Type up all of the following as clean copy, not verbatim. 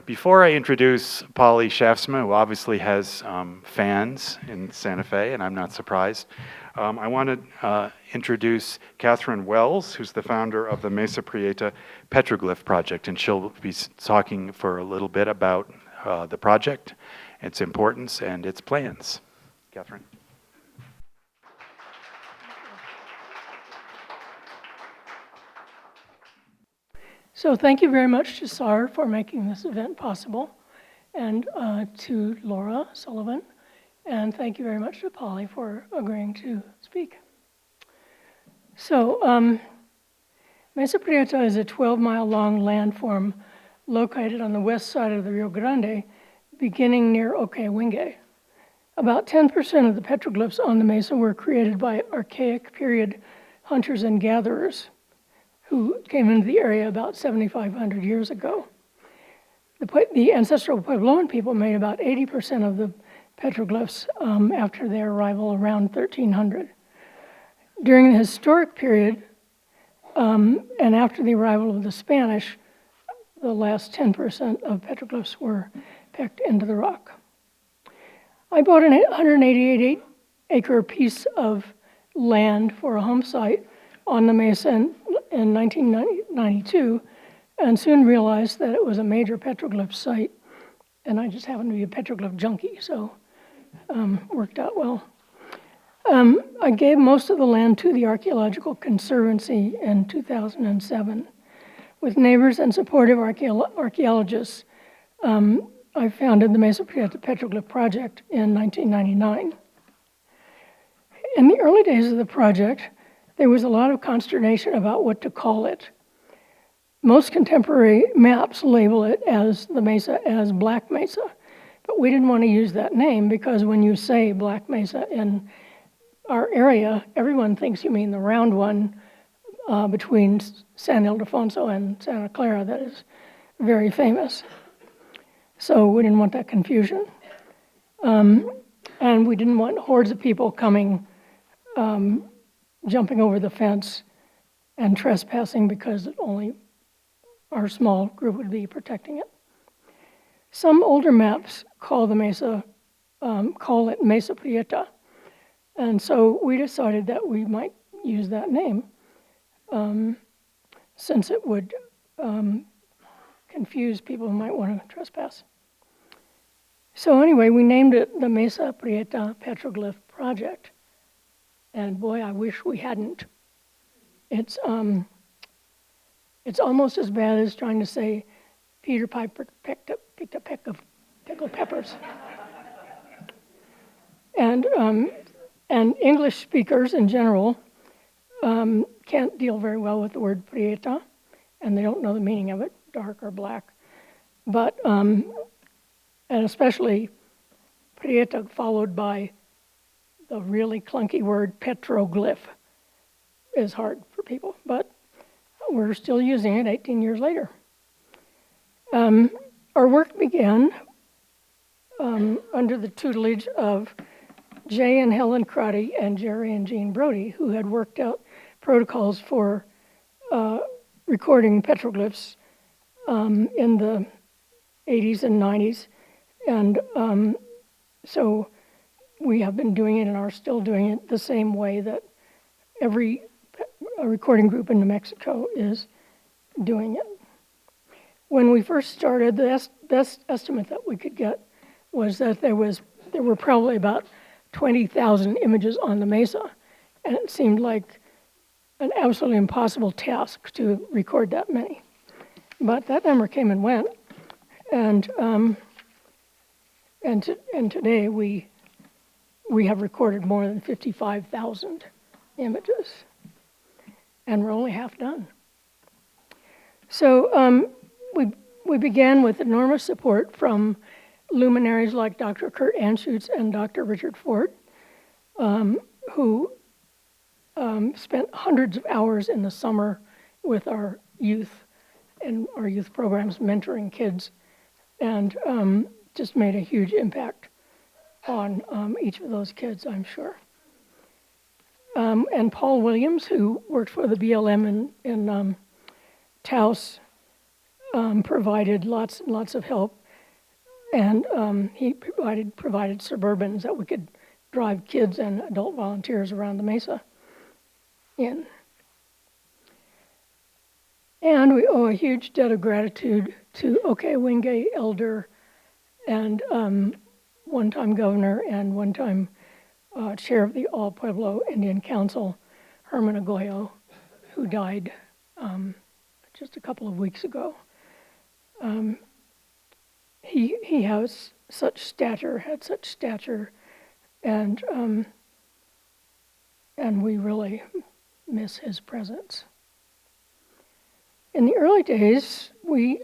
Before I introduce Polly Schaafsma, who obviously has fans in Santa Fe, and I'm not surprised, I want to introduce Catherine Wells, who's the founder of the Mesa Prieta Petroglyph Project, and she'll be talking for a little bit about the project, its importance, and its plans. Catherine. So thank you very much to SAR for making this event possible, and to Laura Sullivan, and thank you very much to Polly for agreeing to speak. So Mesa Prieta is a 12-mile-long landform located on the west side of the Rio Grande, beginning near Oquewingue. About 10% of the petroglyphs on the mesa were created by archaic period hunters and gatherers who came into the area about 7,500 years ago. The ancestral Puebloan people made about 80% of the petroglyphs after their arrival around 1300. During the historic period and after the arrival of the Spanish, the last 10% of petroglyphs were pecked into the rock. I bought an 188-acre piece of land for a home site on the mesa in 1992, and soon realized that it was a major petroglyph site, and I just happened to be a petroglyph junkie, so worked out well. I gave most of the land to the Archaeological Conservancy in 2007. With neighbors and supportive archaeologists, I founded the Mesa Prieta Petroglyph Project in 1999. In the early days of the project, there was a lot of consternation about what to call it. Most contemporary maps label it as the mesa as Black Mesa, but we didn't want to use that name because when you say Black Mesa in our area, everyone thinks you mean the round one between San Ildefonso and Santa Clara that is very famous. So we didn't want that confusion. And we didn't want hordes of people coming, jumping over the fence and trespassing because only our small group would be protecting it. Some older maps call the mesa, call it Mesa Prieta. And so we decided that we might use that name since it would confuse people who might want to trespass. So anyway, we named it the Mesa Prieta Petroglyph Project. And boy, I wish we hadn't. It's almost as bad as trying to say Peter Piper picked a peck of pickled peppers. And English speakers in general can't deal very well with the word Prieta, and they don't know the meaning of it, dark or black. But, and especially Prieta followed by the really clunky word petroglyph is hard for people, but we're still using it 18 years later. Our work began under the tutelage of Jay and Helen Crotty and Jerry and Jean Brody, who had worked out protocols for recording petroglyphs in the 80s and 90s. And so we have been doing it and are still doing it the same way that every recording group in New Mexico is doing it. When we first started, the best estimate that we could get was that there were probably about 20,000 images on the mesa, and it seemed like an absolutely impossible task to record that many. But that number came and went, and today we have recorded more than 55,000 images, and we're only half done. So we began with enormous support from luminaries like Dr. Kurt Anschutz and Dr. Richard Fort, who spent hundreds of hours in the summer with our youth and our youth programs mentoring kids, and just made a huge impact on each of those kids, I'm sure. And Paul Williams, who worked for the BLM in Taos, provided lots and lots of help, and he provided Suburbans that we could drive kids and adult volunteers around the mesa in. And we owe a huge debt of gratitude to Wingate Elder and one-time governor and one-time chair of the All Pueblo Indian Council, Herman Agoyo, who died just a couple of weeks ago. He has such stature, had such stature, and we really miss his presence. In the early days, we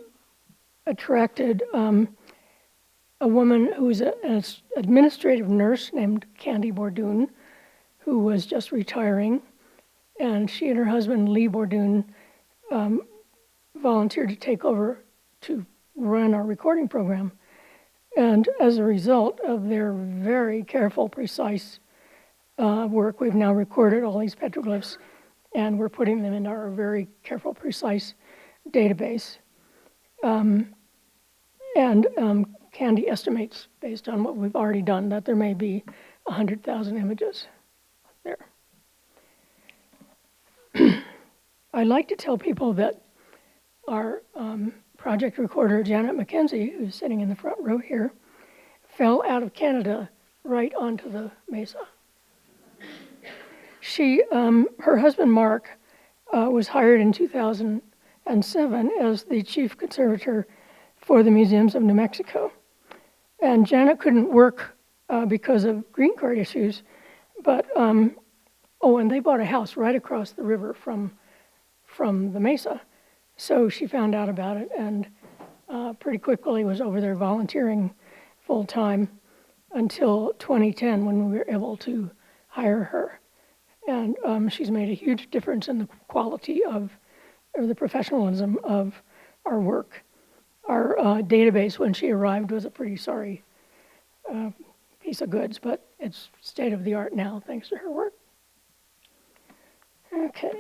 attracted a woman who was an administrative nurse named Candy Bordoon, who was just retiring, and she and her husband, Lee Bordoon, volunteered to take over to run our recording program. And as a result of their very careful, precise work, we've now recorded all these petroglyphs, and we're putting them into our very careful, precise database. Candy estimates, based on what we've already done, that there may be 100,000 images there. I like to tell people that our project recorder, Janet McKenzie, who's sitting in the front row here, fell out of Canada right onto the mesa. Her husband, Mark, was hired in 2007 as the chief conservator for the Museums of New Mexico. And Janet couldn't work because of green card issues, but, and they bought a house right across the river from the mesa. So she found out about it and pretty quickly was over there volunteering full time until 2010 when we were able to hire her. And she's made a huge difference in the quality or the professionalism of our work. Our database, when she arrived, was a pretty sorry piece of goods, but it's state of the art now, thanks to her work. Okay.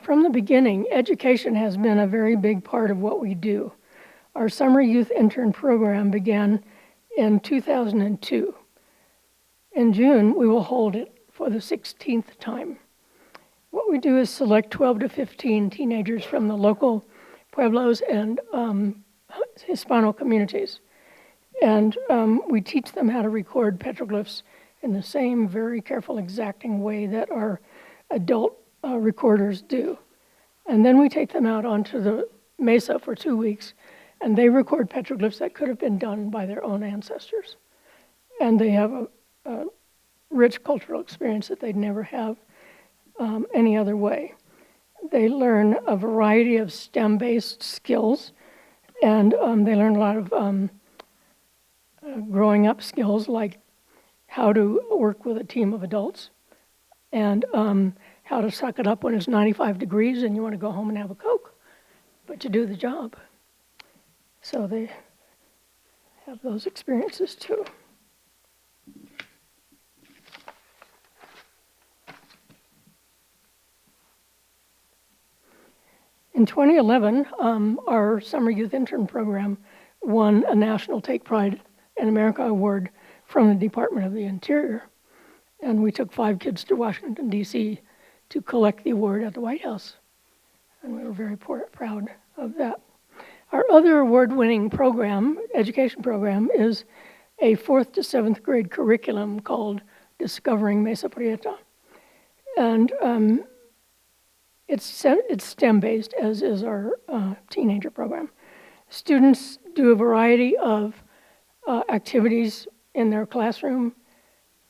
From the beginning, education has been a very big part of what we do. Our summer youth intern program began in 2002. In June, we will hold it for the 16th time. What we do is select 12 to 15 teenagers from the local pueblos and Hispano communities. And we teach them how to record petroglyphs in the same very careful, exacting way that our adult recorders do. And then we take them out onto the mesa for 2 weeks, and they record petroglyphs that could have been done by their own ancestors. And they have a rich cultural experience that they'd never have any other way. They learn a variety of STEM-based skills, and they learn a lot of growing up skills, like how to work with a team of adults, and how to suck it up when it's 95 degrees and you want to go home and have a Coke, but you do the job. So they have those experiences too. In 2011, our Summer Youth Intern Program won a National Take Pride in America Award from the Department of the Interior. And we took 5 kids to Washington, D.C. to collect the award at the White House. And we were very proud of that. Our other award-winning program, education program, is a 4th to 7th grade curriculum called Discovering Mesa Prieta. And it's STEM-based, as is our teenager program. Students do a variety of activities in their classroom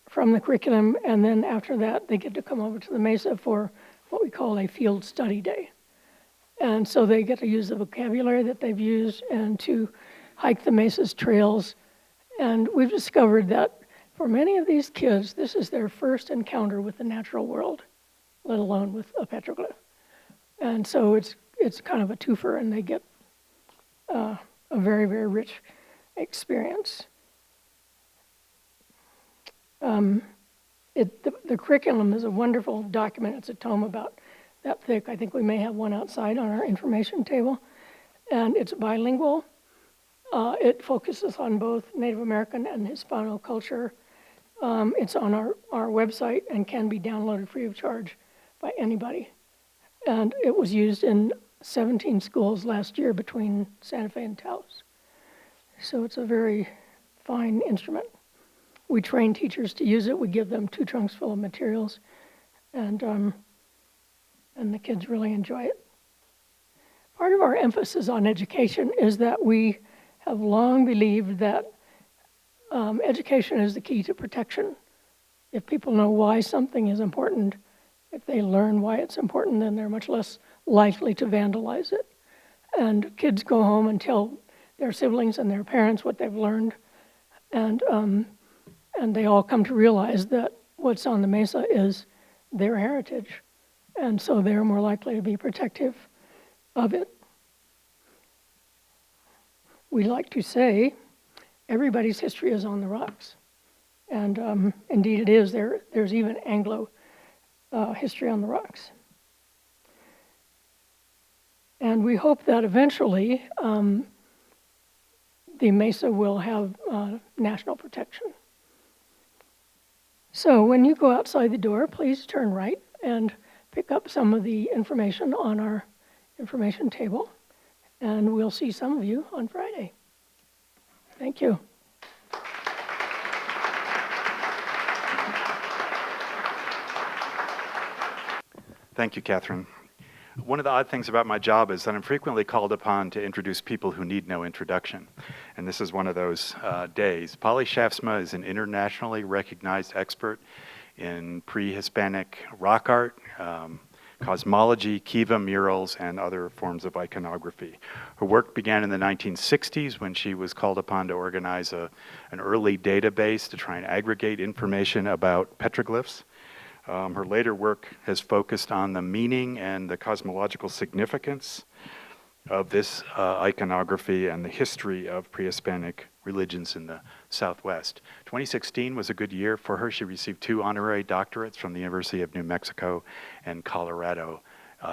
from the curriculum, and then after that, they get to come over to the mesa for what we call a field study day. And so they get to use the vocabulary that they've used and to hike the mesa's trails. And we've discovered that for many of these kids, this is their first encounter with the natural world, let alone with a petroglyph. And so it's kind of a twofer, and they get a very, very rich experience. The curriculum is a wonderful document. It's a tome about that thick. I think we may have one outside on our information table. And it's bilingual. It focuses on both Native American and Hispano culture. It's on our website and can be downloaded free of charge by anybody. And it was used in 17 schools last year between Santa Fe and Taos. So it's a very fine instrument. We train teachers to use it. We give them 2 trunks full of materials, and the kids really enjoy it. Part of our emphasis on education is that we have long believed that education is the key to protection. If people know why something is important, if they learn why it's important, then they're much less likely to vandalize it. And kids go home and tell their siblings and their parents what they've learned, and they all come to realize that what's on the Mesa is their heritage, and so they're more likely to be protective of it. We like to say everybody's history is on the rocks, and indeed it is. There's even Anglo history on the rocks. And we hope that eventually the Mesa will have national protection. So when you go outside the door, please turn right and pick up some of the information on our information table, and we'll see some of you on Friday. Thank you. Thank you, Catherine. One of the odd things about my job is that I'm frequently called upon to introduce people who need no introduction. And this is one of those days. Polly Schaafsma is an internationally recognized expert in pre-Hispanic rock art, cosmology, kiva murals, and other forms of iconography. Her work began in the 1960s when she was called upon to organize an early database to try and aggregate information about petroglyphs. Her later work has focused on the meaning and the cosmological significance of this iconography and the history of pre-Hispanic religions in the Southwest. 2016 was a good year for her. She received 2 honorary doctorates from the University of New Mexico and Colorado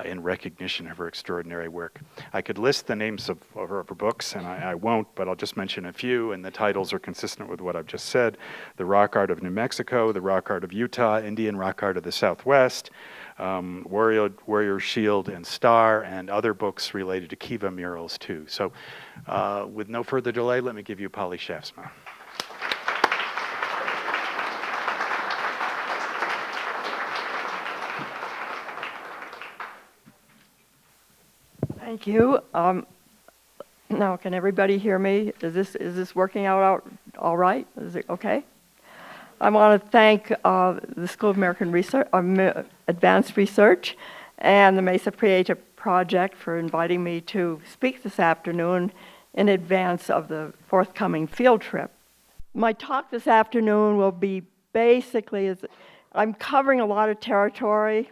in recognition of her extraordinary work. I could list the names of her books, and I won't, but I'll just mention a few, and the titles are consistent with what I've just said. The Rock Art of New Mexico, The Rock Art of Utah, Indian Rock Art of the Southwest, Warrior Shield and Star, and other books related to kiva murals too. So with no further delay, let me give you Polly Schaafsma. Thank you. Now, can everybody hear me? Is this working out all right? Is it okay? I want to thank the School of American Research, Advanced Research, and the Mesa Prieta Project for inviting me to speak this afternoon in advance of the forthcoming field trip. My talk this afternoon will be basically, I'm covering a lot of territory.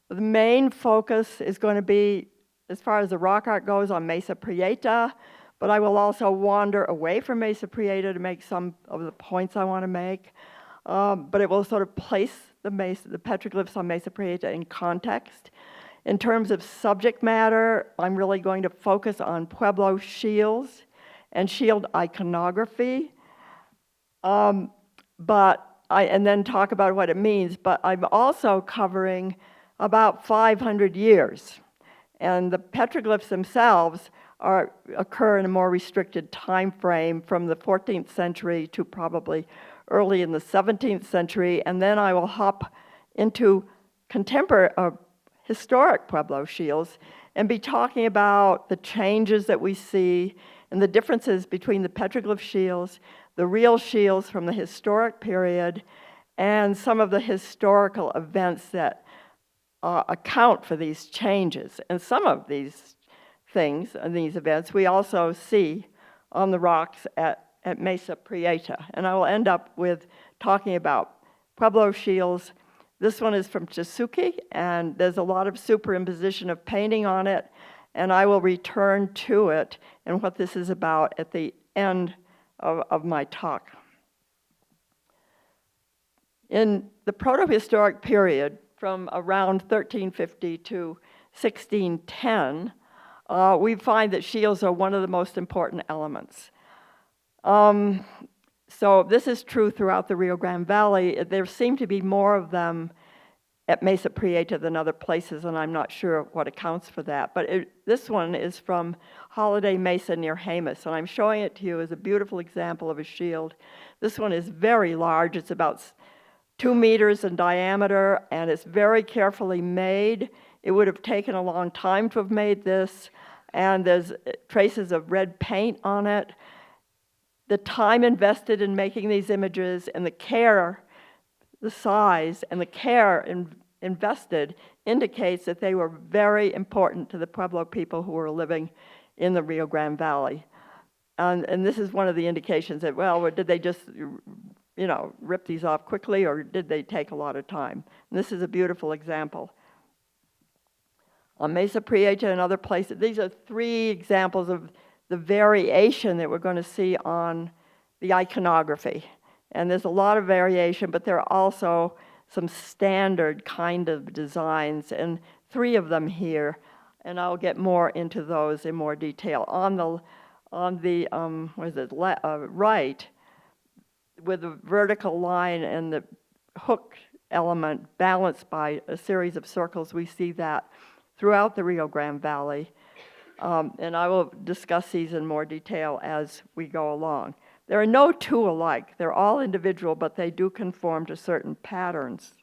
The main focus is going to be, as far as the rock art goes, on Mesa Prieta, but I will also wander away from Mesa Prieta to make some of the points I want to make. But it will sort of place the petroglyphs on Mesa Prieta in context. In terms of subject matter, I'm really going to focus on Pueblo Shields and shield iconography, and then talk about what it means. But I'm also covering about 500 years. And the petroglyphs themselves occur in a more restricted time frame from the 14th century to probably early in the 17th century. And then I will hop into contemporary, historic Pueblo shields and be talking about the changes that we see and the differences between the petroglyph shields, the real shields from the historic period, and some of the historical events that account for these changes. And some of these things and these events we also see on the rocks at Mesa Prieta. And I will end up with talking about Pueblo shields. This one is from Chisuki, and there's a lot of superimposition of painting on it, and I will return to it and what this is about at the end of my talk. In the protohistoric period, from around 1350 to 1610, we find that shields are one of the most important elements. So this is true throughout the Rio Grande Valley. There seem to be more of them at Mesa Prieta than other places, and I'm not sure what accounts for that. But this one is from Holiday Mesa near Jemez, and I'm showing it to you as a beautiful example of a shield. This one is very large. It's about 2 meters in diameter, and it's very carefully made. It would have taken a long time to have made this, and there's traces of red paint on it. The time invested in making these images and the care, the size and the care invested indicates that they were very important to the Pueblo people who were living in the Rio Grande Valley. And this is one of the indications that, well, did they just, rip these off quickly, or did they take a lot of time? And this is a beautiful example. On Mesa Prieta and other places, these are 3 examples of the variation that we're going to see on the iconography. And there's a lot of variation, but there are also some standard kind of designs, and 3 of them here, and I'll get more into those in more detail. On the right, with the vertical line and the hook element balanced by a series of circles, we see that throughout the Rio Grande Valley. And I will discuss these in more detail as we go along. There are no 2 alike. They're all individual, but they do conform to certain patterns.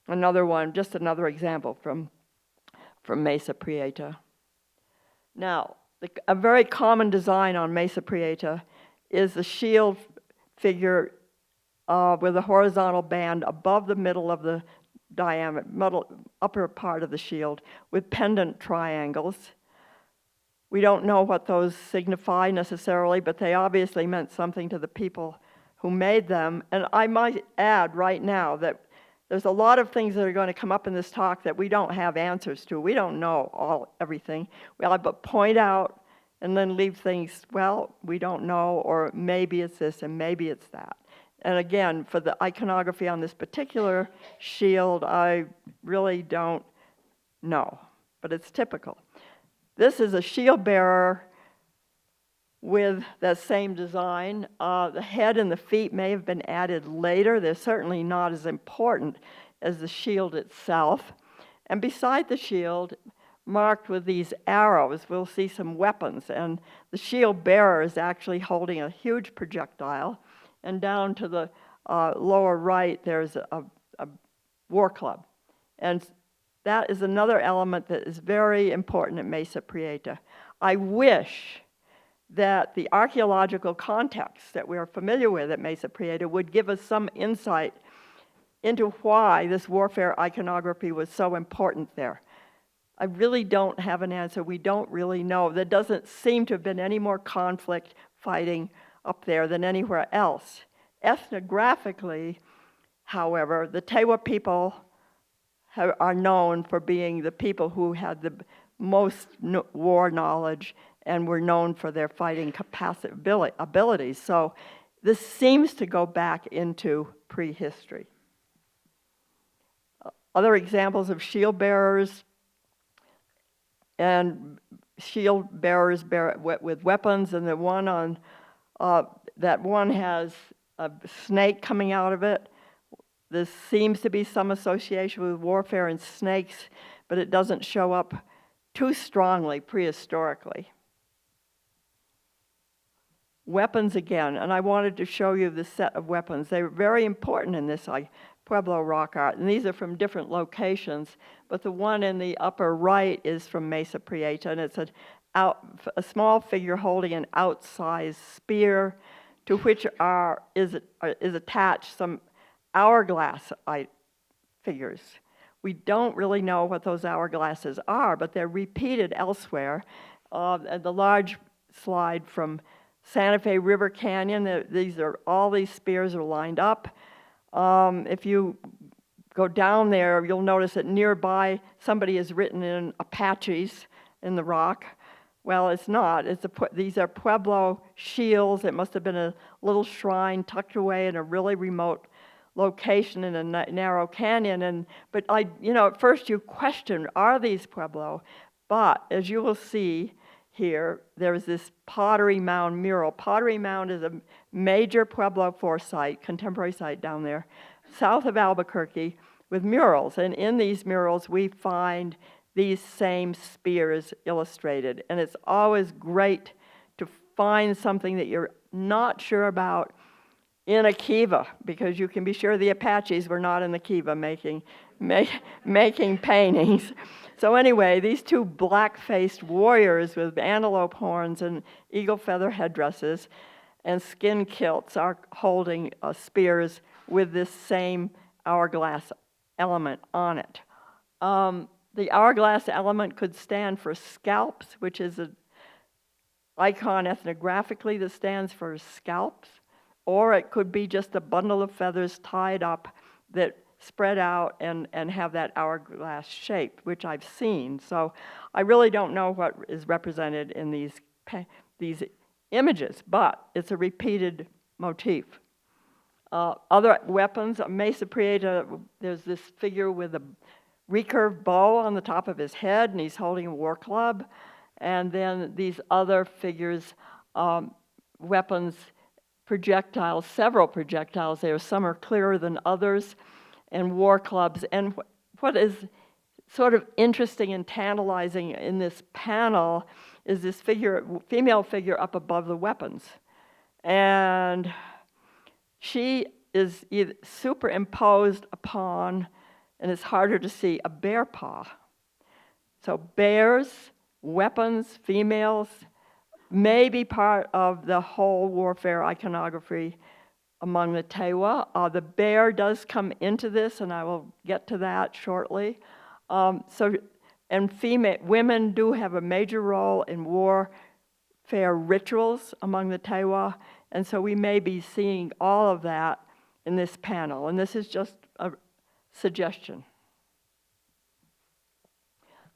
Another one, just another example from Mesa Prieta. Now, a very common design on Mesa Prieta is the shield figure with a horizontal band above the middle of the upper part of the shield with pendant triangles. We don't know what those signify necessarily, but they obviously meant something to the people who made them. And I might add right now that there's a lot of things that are going to come up in this talk that we don't have answers to. We don't know everything. We'll but point out and then leave things, well, we don't know, or maybe it's this and maybe it's that. And again, for the iconography on this particular shield, I really don't know, but it's typical. This is a Shieldbearer with that same design. The head and the feet may have been added later. They're certainly not as important as the shield itself. And beside the shield, marked with these arrows, we'll see some weapons. And the Shieldbearer is actually holding a huge projectile. And down to the lower right, there's a war club. And that is another element that is very important at Mesa Prieta. I wish that the archaeological context that we are familiar with at Mesa Prieta would give us some insight into why this warfare iconography was so important there. I really don't have an answer. We don't really know. There doesn't seem to have been any more conflict, fighting up there than anywhere else. Ethnographically, however, the Tewa people are known for being the people who had the most war knowledge and were known for their fighting abilities. So this seems to go back into prehistory. Other examples of shield bearers and shield bearers with weapons, and the one on that one has a snake coming out of it. This seems to be some association with warfare and snakes, but it doesn't show up too strongly prehistorically. Weapons again, and I wanted to show you the set of weapons. They were very important in this Pueblo rock art, and these are from different locations, but the one in the upper right is from Mesa Prieta, and it's a small figure holding an outsized spear to which is attached some hourglass figures. We don't really know what those hourglasses are, but they're repeated elsewhere. The large slide from Santa Fe River Canyon, all these spears are lined up. If you go down there, you'll notice that nearby somebody has written in Apaches in the rock. Well, it's not. These are Pueblo shields. It must have been a little shrine tucked away in a really remote location in a narrow canyon. But at first you question, are these Pueblo? But as you will see here, there's this Pottery Mound mural. Pottery Mound is a major Pueblo site, contemporary site down there, south of Albuquerque, with murals. And in these murals, we find these same spears illustrated. And it's always great to find something that you're not sure about in a kiva, because you can be sure the Apaches were not in the kiva making paintings. So anyway, these two black-faced warriors with antelope horns and eagle feather headdresses and skin kilts are holding spears with this same hourglass element on it. The hourglass element could stand for scalps, which is an icon ethnographically that stands for scalps, or it could be just a bundle of feathers tied up that spread out and have that hourglass shape, which I've seen. So I really don't know what is represented in these images, but it's a repeated motif. Other weapons, Mesa Prieta, there's this figure with a recurved bow on the top of his head, and he's holding a war club. And then these other figures, weapons, projectiles, several projectiles there. Some are clearer than others, and war clubs. And what is sort of interesting and tantalizing in this panel is this female figure up above the weapons. And she is either superimposed upon, and it's harder to see, a bear paw. So bears, weapons, females, may be part of the whole warfare iconography among the Tewa. The bear does come into this, and I will get to that shortly. Women do have a major role in warfare rituals among the Tewa, and so we may be seeing all of that in this panel, and this is just a suggestion.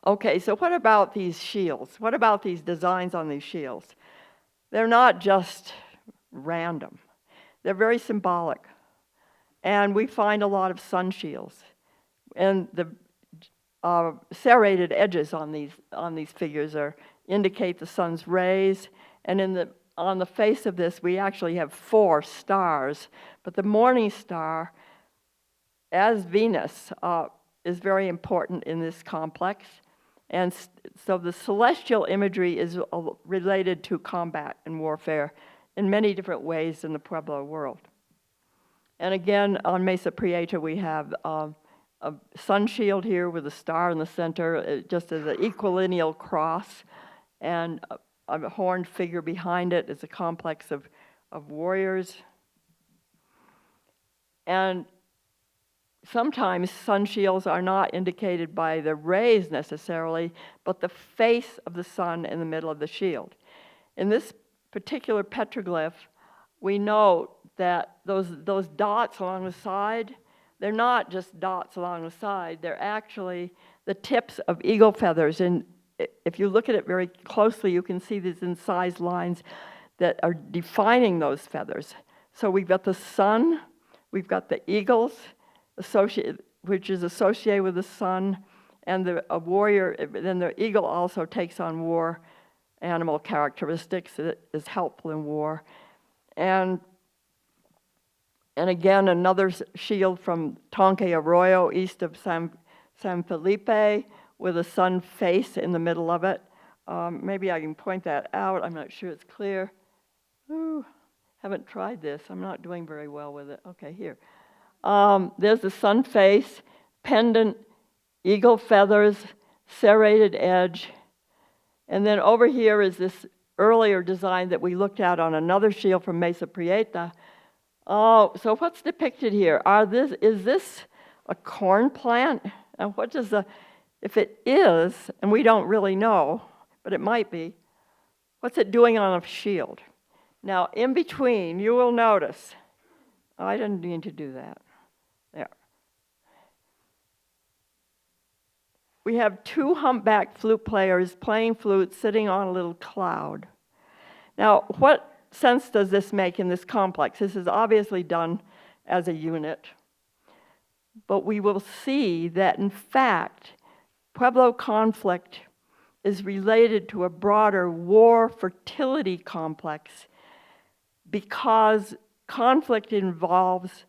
Okay, so what about these shields? What about these designs on these shields? They're not just random. They're very symbolic. And we find a lot of sun shields. And the serrated edges on these figures indicate the sun's rays. And on the face of this, we actually have 4 stars. But the morning star, as Venus, is very important in this complex. And so the celestial imagery is related to combat and warfare in many different ways in the Pueblo world. And again, on Mesa Prieta, we have a sun shield here with a star in the center, just as an equilineal cross, and a horned figure behind it is a complex of warriors. And sometimes sun shields are not indicated by the rays necessarily, but the face of the sun in the middle of the shield. In this particular petroglyph, we note that those dots along the side, they're not just dots along the side, they're actually the tips of eagle feathers. And if you look at it very closely, you can see these incised lines that are defining those feathers. So we've got the sun, we've got the eagles, which is associated with the sun, and a warrior, then the eagle also takes on war animal characteristics that is helpful in war. And again, another shield from Tonka Arroyo, east of San Felipe, with a sun face in the middle of it. Maybe I can point that out. I'm not sure it's clear. Ooh, haven't tried this. I'm not doing very well with it. Okay, here. There's the sun face, pendant, eagle feathers, serrated edge. And then over here is this earlier design that we looked at on another shield from Mesa Prieta. Oh, so what's depicted here? Is this a corn plant? And if it is, and we don't really know, but it might be, what's it doing on a shield? Now, in between, you will notice, I didn't mean to do that. There. We have 2 humpback flute players playing flute sitting on a little cloud. Now, what sense does this make in this complex? This is obviously done as a unit. but we will see that, in fact, Pueblo conflict is related to a broader war fertility complex because conflict involves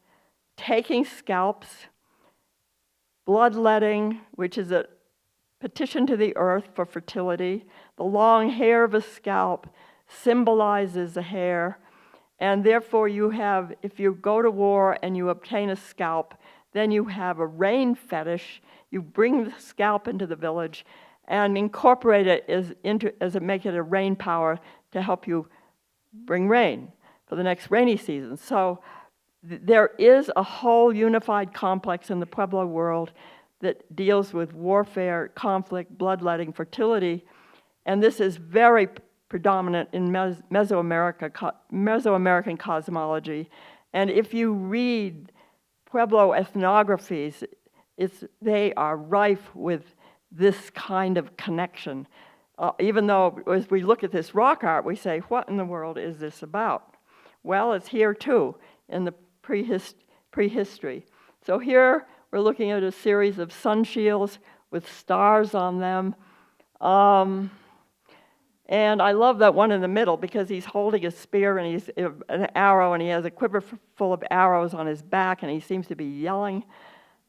taking scalps, bloodletting, which is a petition to the earth for fertility. The long hair of a scalp symbolizes the hair, and therefore you have, if you go to war and you obtain a scalp, then you have a rain fetish. You bring the scalp into the village and incorporate it make it a rain power to help you bring rain for the next rainy season. So there is a whole unified complex in the Pueblo world that deals with warfare, conflict, bloodletting, fertility, and this is very predominant in Mesoamerican cosmology. And if you read Pueblo ethnographies, they are rife with this kind of connection. Even though as we look at this rock art, we say, what in the world is this about? Well, it's here too, in the prehistory. So here we're looking at a series of sun shields with stars on them. And I love that one in the middle because he's holding a spear and he's an arrow and he has a quiver full of arrows on his back and he seems to be yelling.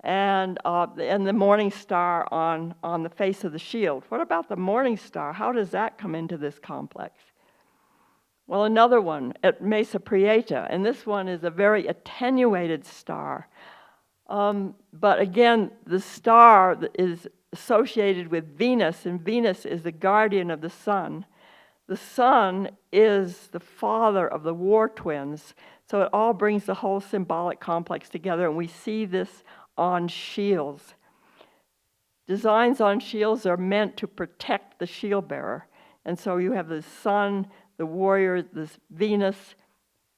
And the morning star on the face of the shield. What about the morning star? How does that come into this complex? Well, another one at Mesa Prieta, and this one is a very attenuated star. But again, the star is associated with Venus, and Venus is the guardian of the sun. The sun is the father of the war twins, so it all brings the whole symbolic complex together, and we see this on shields. Designs on shields are meant to protect the shield-bearer, and so you have the sun, the warrior, this Venus.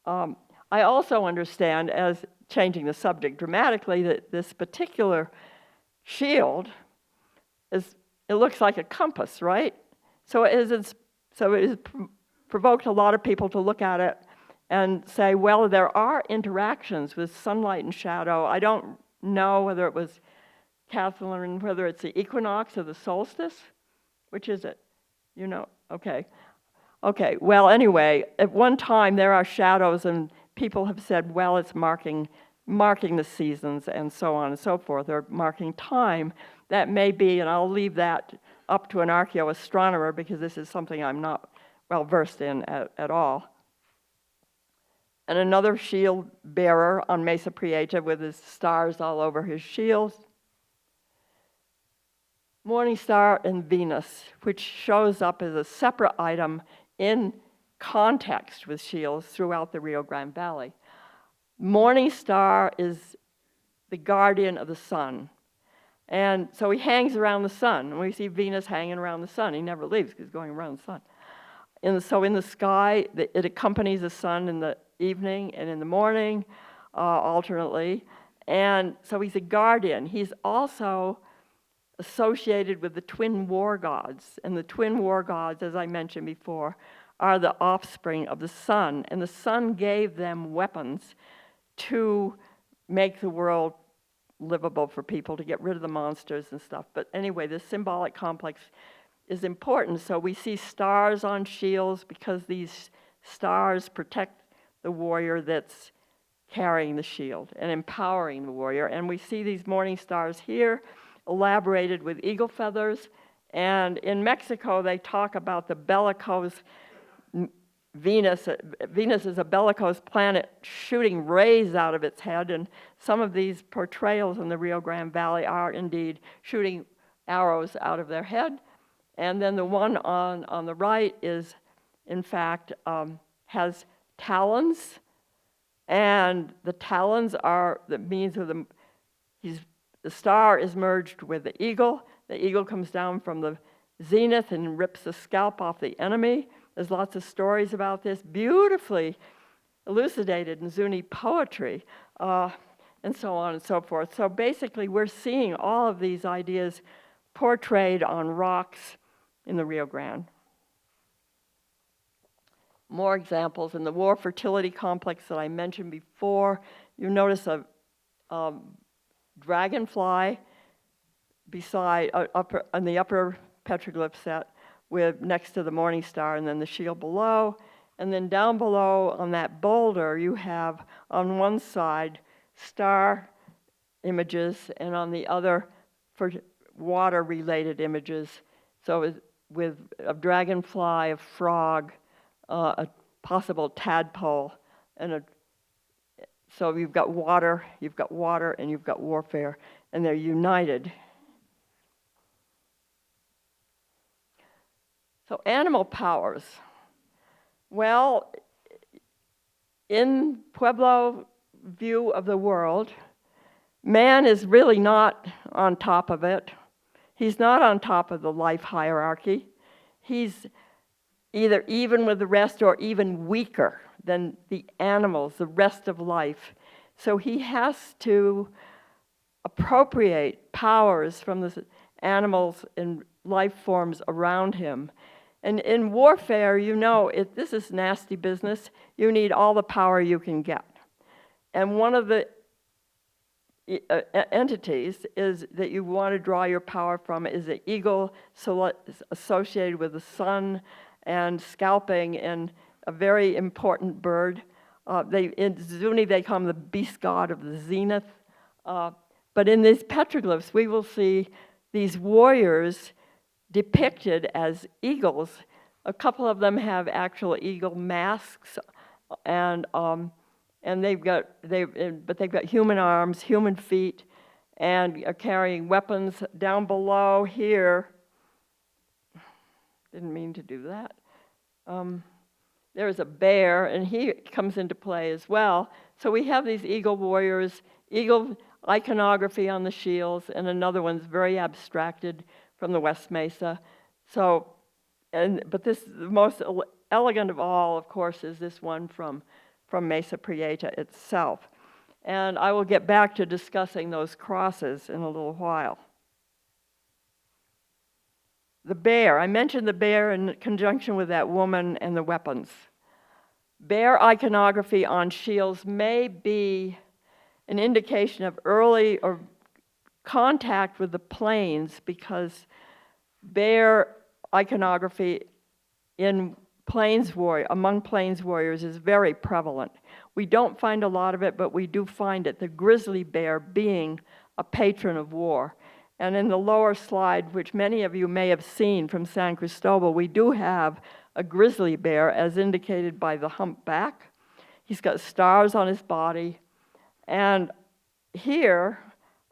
I also understand, as changing the subject dramatically, that this particular shield it looks like a compass, right? So it has provoked a lot of people to look at it and say, well, there are interactions with sunlight and shadow. I don't know whether it was Catherine, whether it's the equinox or the solstice. Which is it? You know? Okay. Okay, well, anyway, at one time there are shadows, and people have said, well, it's marking the seasons and so on and so forth, or marking time. That may be, and I'll leave that up to an archaeoastronomer because this is something I'm not well versed in at all. And another shield bearer on Mesa Prieta with his stars all over his shields. Morningstar and Venus, which shows up as a separate item in context with shields throughout the Rio Grande Valley. Morningstar is the guardian of the sun. And so he hangs around the sun. And we see Venus hanging around the sun. He never leaves because he's going around the sun. So in the sky, it accompanies the sun in the evening and in the morning, alternately. And so he's a guardian. He's also associated with the twin war gods. And the twin war gods, as I mentioned before, are the offspring of the sun. And the sun gave them weapons to make the world livable for people, to get rid of the monsters and stuff. But anyway, this symbolic complex is important. So we see stars on shields because these stars protect the warrior that's carrying the shield and empowering the warrior. And we see these morning stars here elaborated with eagle feathers. And in Mexico, they talk about the bellicose Venus. Venus is a bellicose planet shooting rays out of its head, and some of these portrayals in the Rio Grande Valley are indeed shooting arrows out of their head. And then the one on the right is, in fact, has talons, and the talons are the means of the star is merged with the eagle. The eagle comes down from the zenith and rips the scalp off the enemy. There's lots of stories about this, beautifully elucidated in Zuni poetry, and so on and so forth. So basically, we're seeing all of these ideas portrayed on rocks in the Rio Grande. More examples. In the war fertility complex that I mentioned before, you notice dragonfly beside on the upper petroglyph set with next to the Morningstar, and then the shield below. And then down below on that boulder, you have on one side star images, and on the other for water-related images. So with a dragonfly, a frog, a possible tadpole, so you've got water, and you've got warfare, and they're united. So animal powers. Well, in Pueblo view of the world, man is really not on top of it. He's not on top of the life hierarchy. He's either even with the rest or even weaker than the animals, the rest of life. So he has to appropriate powers from the animals and life forms around him. And in warfare, you know, this is nasty business. You need all the power you can get. And one of the entities is that you want to draw your power from is the eagle associated with the sun and scalping, and a very important bird. In Zuni, they call him the beast god of the zenith. But in these petroglyphs, we will see these warriors depicted as eagles. A couple of them have actual eagle masks, but they've got human arms, human feet, and are carrying weapons. Down below here, didn't mean to do that. There's a bear, and he comes into play as well. So we have these eagle warriors, eagle iconography on the shields, and another one's very abstracted from the West Mesa. But the most elegant of all, of course, is this one from Mesa Prieta itself. And I will get back to discussing those crosses in a little while. The bear, I mentioned the bear in conjunction with that woman and the weapons. Bear iconography on shields may be an indication of early or contact with the plains, because bear iconography among plains warriors is very prevalent. We don't find a lot of it, but we do find it, the grizzly bear being a patron of war. And in the lower slide, which many of you may have seen from San Cristobal, we do have a grizzly bear as indicated by the humpback. He's got stars on his body. And here,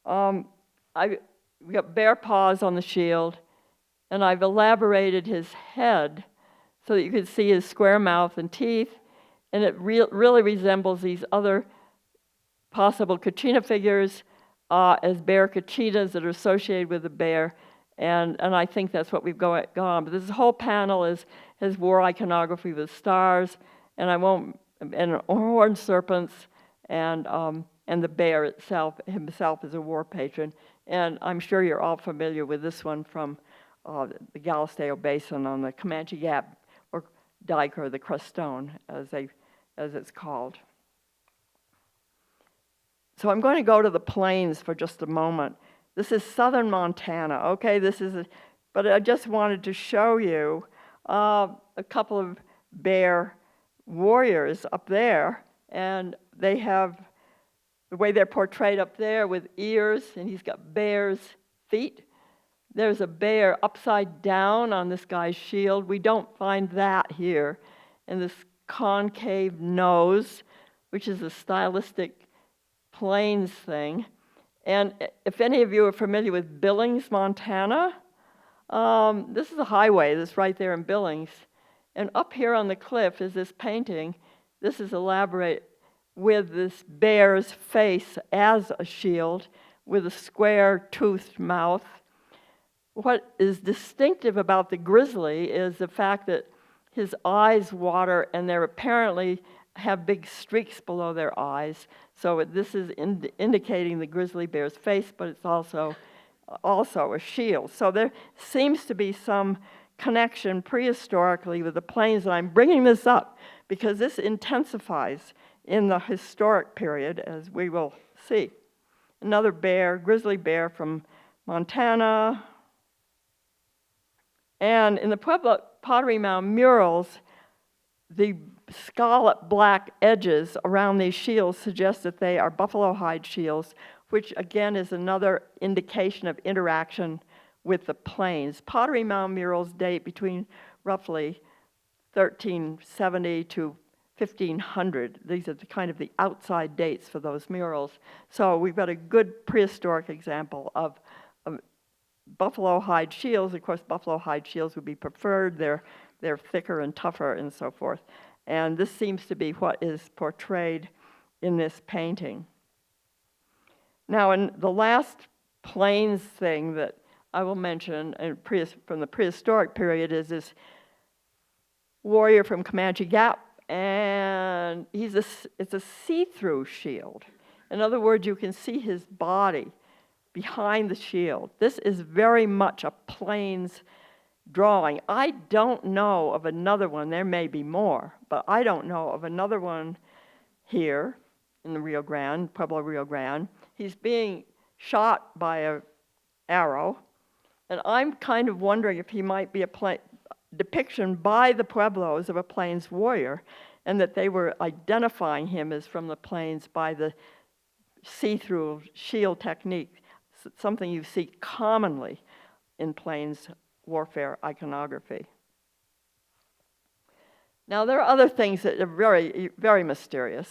we got bear paws on the shield, and I've elaborated his head so that you can see his square mouth and teeth, and it really resembles these other possible kachina figures as bear kachinas that are associated with the bear, and I think that's what we've gone on. But this whole panel has war iconography with stars, and horned serpents, and the bear himself is a war patron. And I'm sure you're all familiar with this one from the Galisteo Basin on the Comanche Gap, or dike, or the crustone, as it's called. So I'm going to go to the plains for just a moment. This is southern Montana, okay? But I just wanted to show you a couple of bear warriors up there, and they have the way they're portrayed up there with ears, and he's got bear's feet. There's a bear upside down on this guy's shield. We don't find that here. And this concave nose, which is a stylistic plains thing. And if any of you are familiar with Billings, Montana, this is a highway that's right there in Billings. And up here on the cliff is this painting. This is elaborate with this bear's face as a shield with a square-toothed mouth. What is distinctive about the grizzly is the fact that his eyes water, and they apparently have big streaks below their eyes. So this is indicating the grizzly bear's face, but it's also a shield. So there seems to be some connection prehistorically with the plains, and I'm bringing this up because this intensifies in the historic period, as we will see. another bear, grizzly bear from Montana. And in the Pueblo Pottery Mound murals, the scallop black edges around these shields suggest that they are buffalo hide shields, which again is another indication of interaction with the plains. Pottery Mound murals date between roughly 1370 to 1500. These are the outside dates for those murals. So we've got a good prehistoric example of buffalo hide shields. Of course, buffalo hide shields would be preferred. They're thicker and tougher and so forth. And this seems to be what is portrayed in this painting. Now, in the last plains thing that I will mention from the prehistoric period is this warrior from Comanche Gap, and it's a see-through shield. In other words, you can see his body behind the shield. This is very much a plains drawing. I don't know of another one. There may be more, but I don't know of another one here in the Rio Grande, Pueblo Rio Grande. He's being shot by an arrow, and I'm kind of wondering if he might be a depiction by the Pueblos of a plains warrior, and that they were identifying him as from the plains by the see-through shield technique, something you see commonly in plains warfare iconography. Now, there are other things that are very, very mysterious.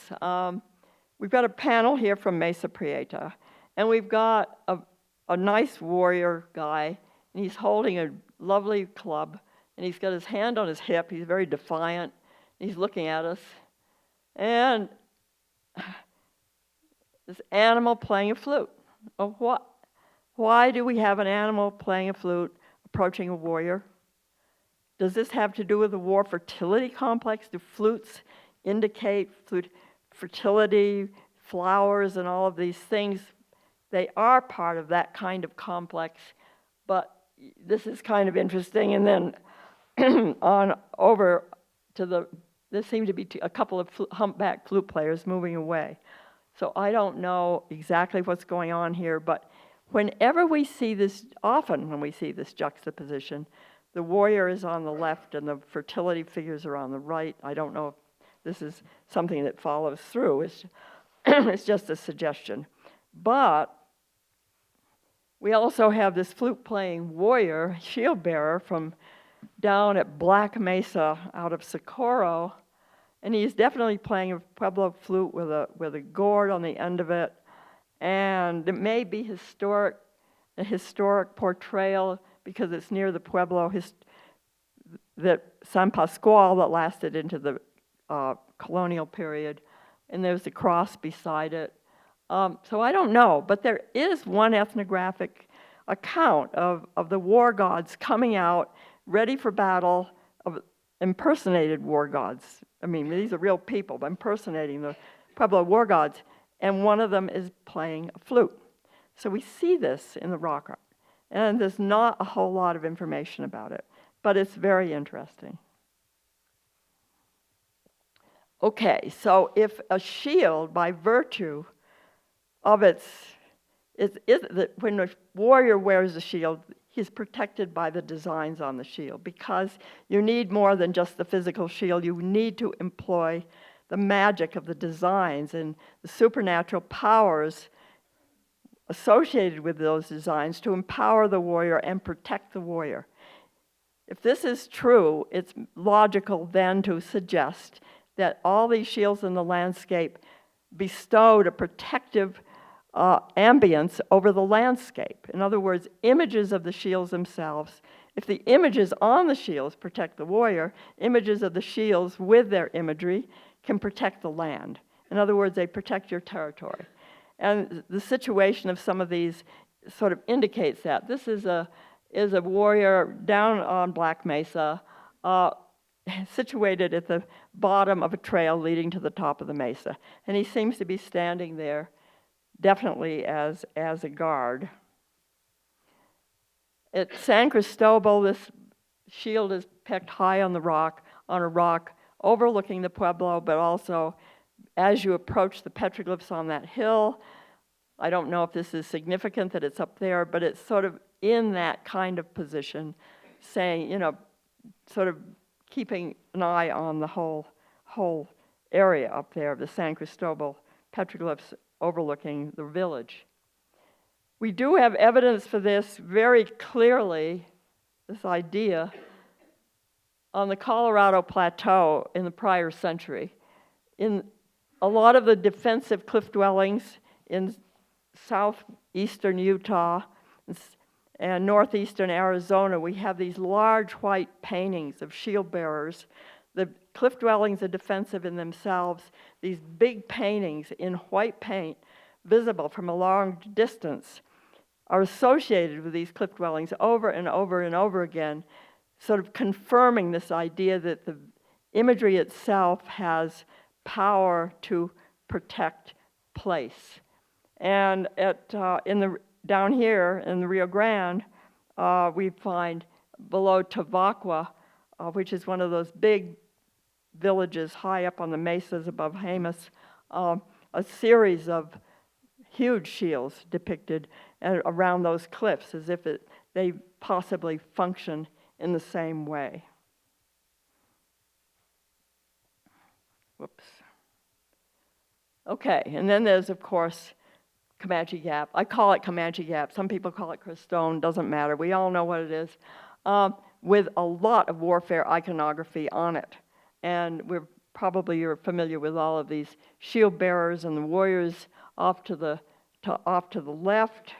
We've got a panel here from Mesa Prieta, and we've got a nice warrior guy, and he's holding a lovely club, and he's got his hand on his hip. He's very defiant. He's looking at us. And this animal playing a flute. Of what? Why do we have an animal playing a flute approaching a warrior? Does this have to do with the war fertility complex? Do flutes indicate fertility, flowers, and all of these things? They are part of that kind of complex, but this is kind of interesting. And then on over to there seem to be a couple of humpback flute players moving away. So I don't know exactly what's going on here, but whenever we see this, often when we see this juxtaposition, the warrior is on the left and the fertility figures are on the right. I don't know if this is something that follows through. It's just a suggestion. But we also have this flute-playing warrior, Shieldbearer, from down at Black Mesa out of Socorro, and he's definitely playing a Pueblo flute with a gourd on the end of it, and it may be a historic portrayal because it's near the Pueblo that San Pascual that lasted into the colonial period, and there's a cross beside it. So I don't know, but there is one ethnographic account of the war gods coming out, ready for battle, of impersonated war gods. I mean, these are real people, but impersonating the Pueblo war gods, and one of them is playing a flute. So we see this in the rock art, and there's not a whole lot of information about it, but it's very interesting. Okay, so if a shield, by virtue of when a warrior wears a shield, he's protected by the designs on the shield, because you need more than just the physical shield. You need to employ the magic of the designs and the supernatural powers associated with those designs to empower the warrior and protect the warrior. If this is true, it's logical then to suggest that all these shields in the landscape bestowed a protective ambience over the landscape. In other words, images of the shields themselves. If the images on the shields protect the warrior, images of the shields with their imagery can protect the land. In other words, they protect your territory. And the situation of some of these sort of indicates that. This is a warrior down on Black Mesa, situated at the bottom of a trail leading to the top of the mesa. And he seems to be standing there definitely as a guard. At San Cristobal, this shield is picked high on a rock overlooking the Pueblo, but also as you approach the petroglyphs on that hill, I don't know if this is significant that it's up there, but it's sort of in that kind of position, saying, sort of keeping an eye on the whole area up there of the San Cristobal petroglyphs overlooking the village. We do have evidence for this very clearly, this idea, on the Colorado Plateau in the prior century. In a lot of the defensive cliff dwellings in southeastern Utah and northeastern Arizona, we have these large white paintings of shield bearers. The cliff dwellings are defensive in themselves. These big paintings in white paint, visible from a long distance, are associated with these cliff dwellings over and over and over again, sort of confirming this idea that the imagery itself has power to protect place. And down here in the Rio Grande, we find below Tavaqua, which is one of those big villages high up on the mesas above Jemez, a series of huge shields depicted around those cliffs, as if they possibly function in the same way. Whoops. Okay, and then there's, of course, Comanche Gap. I call it Comanche Gap. Some people call it Crestone. Doesn't matter. We all know what it is. With a lot of warfare iconography on it. And you're familiar with all of these shield bearers and the warriors off to the left.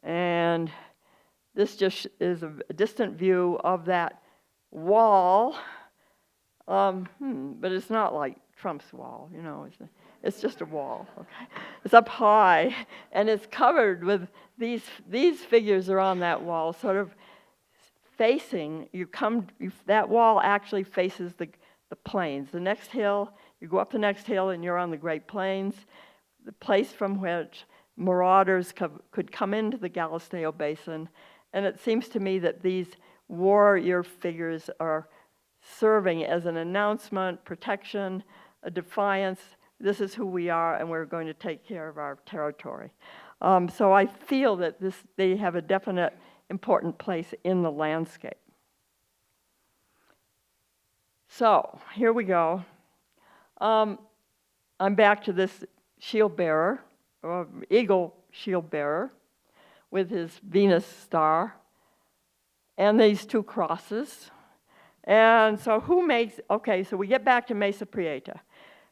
And this just is a distant view of that wall. But it's not like Trump's wall, it's just a wall. Okay, it's up high, and it's covered with these figures are on that wall, sort of facing. That wall actually faces the plains. The next hill, you go up the next hill, and you're on the Great Plains, the place from which marauders could come into the Galisteo Basin. And it seems to me that these warrior figures are serving as an announcement, protection, a defiance. This is who we are, and we're going to take care of our territory. So I feel that they have a definite important place in the landscape. So here we go. I'm back to this shield bearer, or eagle shield bearer, with his Venus star, and these two crosses. And so so we get back to Mesa Prieta.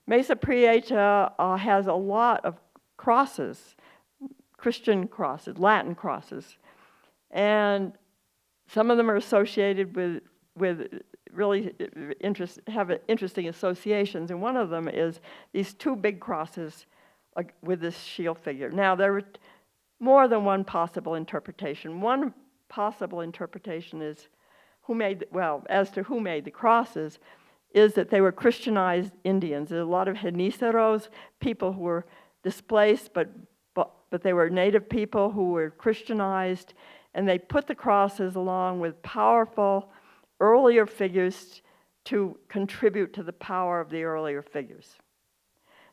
Mesa Prieta has a lot of crosses, Christian crosses, Latin crosses. And some of them are associated with really have interesting associations. And one of them is these two big crosses with this shield figure. Now, there are more than one possible interpretation. One possible interpretation is as to who made the crosses, is that they were Christianized Indians. There's a lot of Geniceros, people who were displaced, but they were native people who were Christianized, and they put the crosses along with powerful earlier figures to contribute to the power of the earlier figures.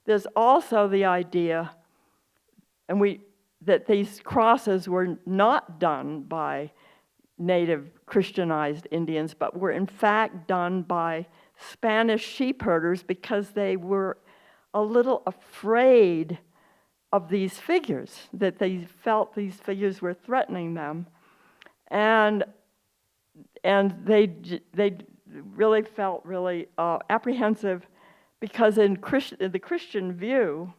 There's also the idea, that these crosses were not done by native Christianized Indians, but were in fact done by Spanish sheep herders because they were a little afraid of these figures, that they felt these figures were threatening them, and they really felt really apprehensive, because in the Christian view,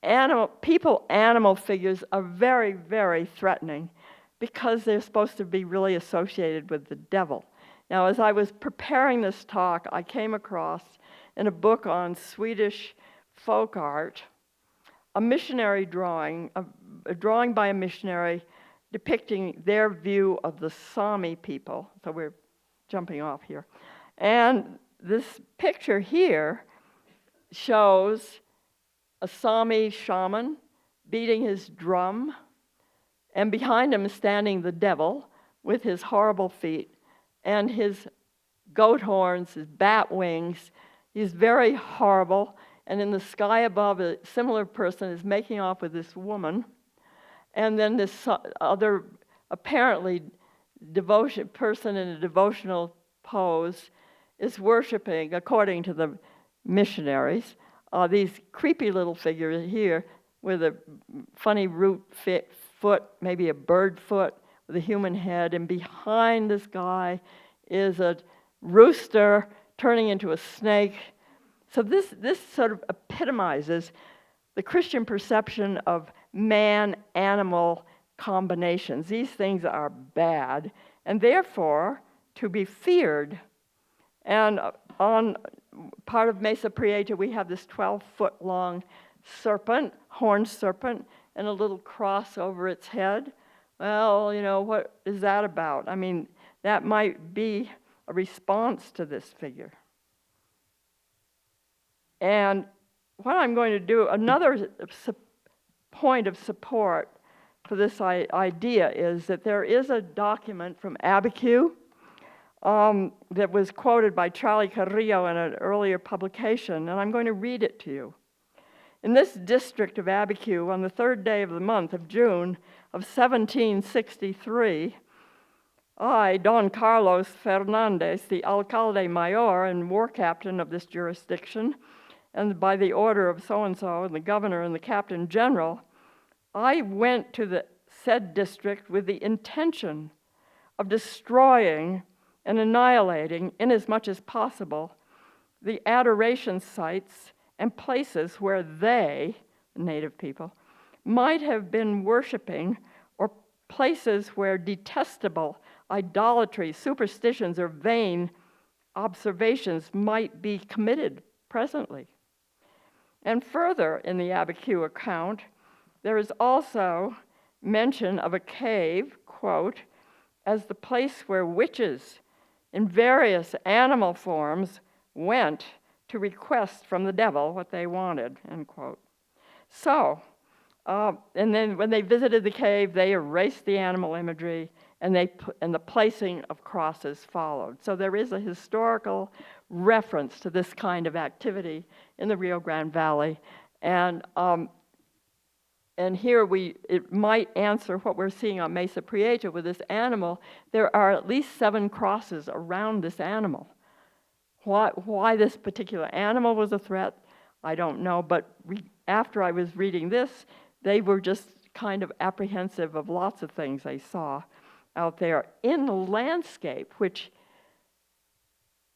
animal figures are very, very threatening, because they're supposed to be really associated with the devil. Now, as I was preparing this talk, I came across in a book on Swedish folk art a missionary drawing, a drawing by a missionary depicting their view of the Sami people. So we're jumping off here. And this picture here shows a Sami shaman beating his drum, and behind him is standing the devil with his horrible feet and his goat horns, his bat wings. He's very horrible. and in the sky above, a similar person is making off with this woman, and then this other apparently person in a devotional pose is worshiping, according to the missionaries, these creepy little figures here with a funny root foot, maybe a bird foot with a human head, and behind this guy is a rooster turning into a snake. So this sort of epitomizes the Christian perception of man-animal combinations. These things are bad, and therefore to be feared. And on part of Mesa Prieta, we have this 12-foot long serpent, horned serpent, and a little cross over its head. Well, what is that about? I mean, that might be a response to this figure. And what I'm going to do, another point of support for this idea is that there is a document from Abiquiu that was quoted by Charlie Carrillo in an earlier publication, and I'm going to read it to you. In this district of Abiquiu, on the 3rd day of the month of June of 1763, I, Don Carlos Fernandez, the alcalde mayor and war captain of this jurisdiction, and by the order of so-and-so and the governor and the captain general, I went to the said district with the intention of destroying and annihilating, inasmuch as possible, the adoration sites and places where they, native people, might have been worshiping, or places where detestable idolatry, superstitions, or vain observations might be committed presently. And further, in the Abiquiu account, there is also mention of a cave, quote, as the place where witches in various animal forms went to request from the devil what they wanted, end quote. So, and then when they visited the cave, they erased the animal imagery, and the placing of crosses followed. So there is a historical reference to this kind of activity in the Rio Grande Valley, and here it might answer what we're seeing on Mesa Prieta with this animal. There are at least 7 crosses around this animal. Why this particular animal was a threat, I don't know, but after I was reading this, they were just kind of apprehensive of lots of things they saw out there in the landscape, which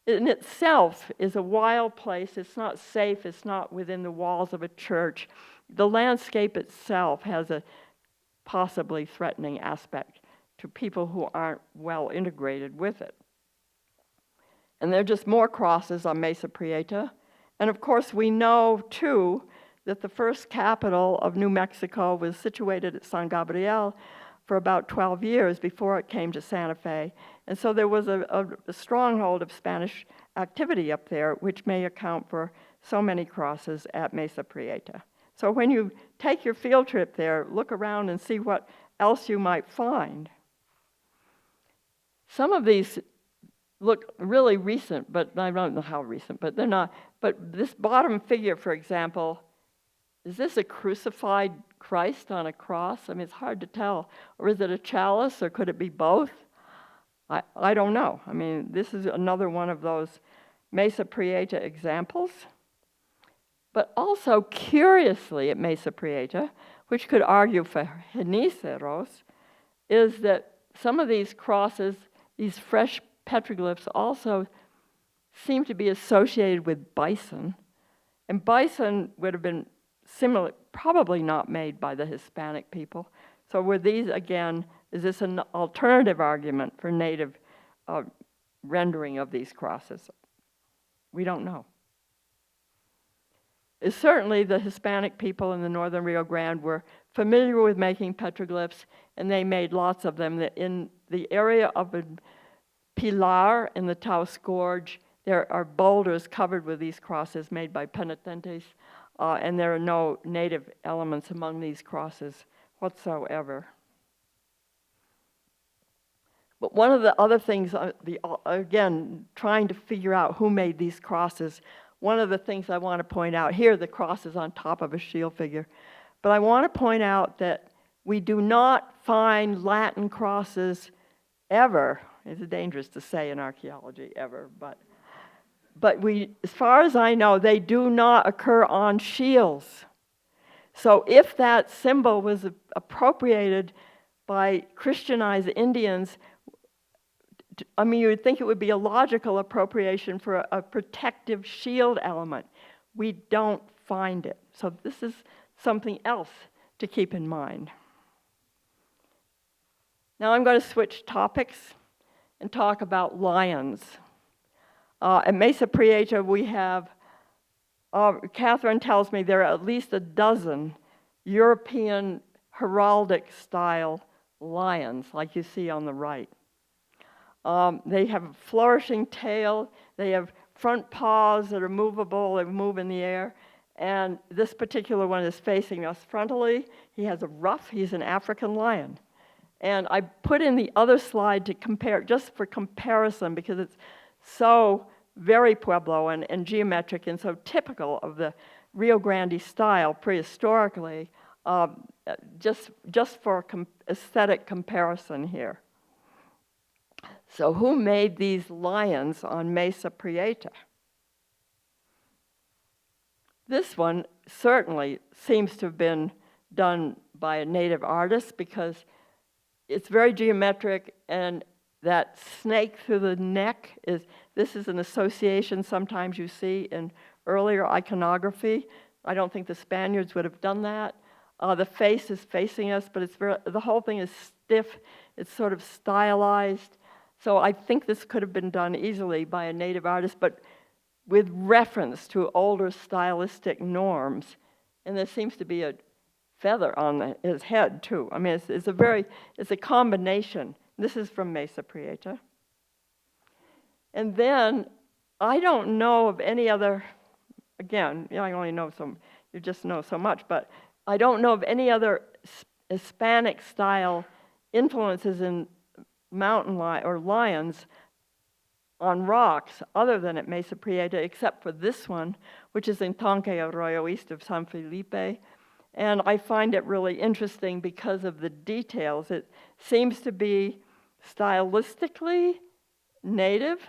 in itself is a wild place. It's not safe. It's not within the walls of a church. The landscape itself has a possibly threatening aspect to people who aren't well integrated with it. And there are just more crosses on Mesa Prieta. And of course, we know, too, that the first capital of New Mexico was situated at San Gabriel for about 12 years before it came to Santa Fe. And so there was a stronghold of Spanish activity up there, which may account for so many crosses at Mesa Prieta. So when you take your field trip there, look around and see what else you might find. Some of these look really recent, but I don't know how recent, but they're not. But this bottom figure, for example, is this a crucified Christ on a cross? I mean, it's hard to tell. Or is it a chalice, or could it be both? I don't know. I mean, this is another one of those Mesa Prieta examples. But also, curiously, at Mesa Prieta, which could argue for Geniceros, is that some of these crosses, these fresh petroglyphs, also seem to be associated with bison. And bison would have been similar, probably not made by the Hispanic people. So were these, again, is this an alternative argument for native rendering of these crosses? We don't know. Certainly the Hispanic people in the northern Rio Grande were familiar with making petroglyphs, and they made lots of them. In the area of Pilar in the Taos Gorge, there are boulders covered with these crosses made by penitentes, and there are no native elements among these crosses whatsoever. But one of the other things, again, trying to figure out who made these crosses, one of the things I want to point out here, the cross is on top of a shield figure, but I want to point out that we do not find Latin crosses ever. It's dangerous to say in archaeology, ever, but we, as far as I know, they do not occur on shields. So if that symbol was appropriated by Christianized Indians, I mean, you would think it would be a logical appropriation for a protective shield element. We don't find it. So this is something else to keep in mind. Now I'm going to switch topics and talk about lions. At Mesa Prieta, we have, Catherine tells me there are at least a dozen European heraldic style lions, like you see on the right. They have a flourishing tail, they have front paws that are movable, they move in the air, and this particular one is facing us frontally. He has a ruff, he's an African lion. And I put in the other slide to compare, just for comparison, because it's so very Pueblo and geometric and so typical of the Rio Grande style prehistorically, just for aesthetic comparison here. So who made these lions on Mesa Prieta? This one certainly seems to have been done by a native artist because it's very geometric, and that snake through the neck this is an association sometimes you see in earlier iconography. I don't think the Spaniards would have done that. The face is facing us, but the whole thing is stiff. It's sort of stylized. So I think this could have been done easily by a native artist, but with reference to older stylistic norms. And there seems to be a feather on his head too. I mean, it's a combination. This is from Mesa Prieta. And then I don't know of any other, again, I only know you just know so much, but I don't know of any other Hispanic style influences in mountain lions on rocks other than at Mesa Prieta, except for this one, which is in Tonka Arroyo east of San Felipe. And I find it really interesting because of the details. It seems to be stylistically native,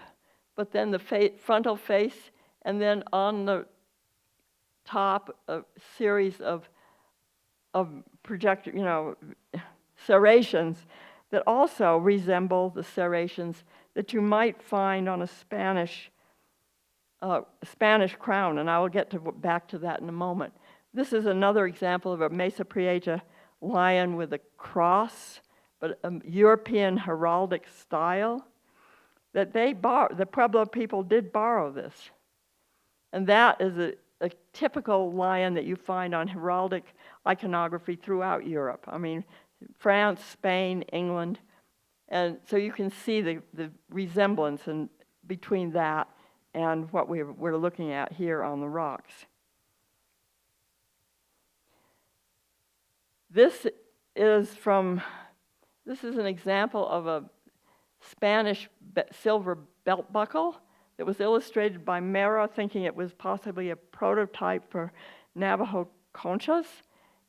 but then the frontal face, and then on the top, a series of serrations that also resemble the serrations that you might find on a Spanish crown, and I will get back to that in a moment. This is another example of a Mesa Prieta lion with a cross, but a European heraldic style that the Pueblo people did borrow this. And that is a typical lion that you find on heraldic iconography throughout Europe. I mean, France, Spain, England. And so you can see the resemblance between that and what we're looking at here on the rocks. This is an example of a Spanish silver belt buckle that was illustrated by Mera, thinking it was possibly a prototype for Navajo conchas.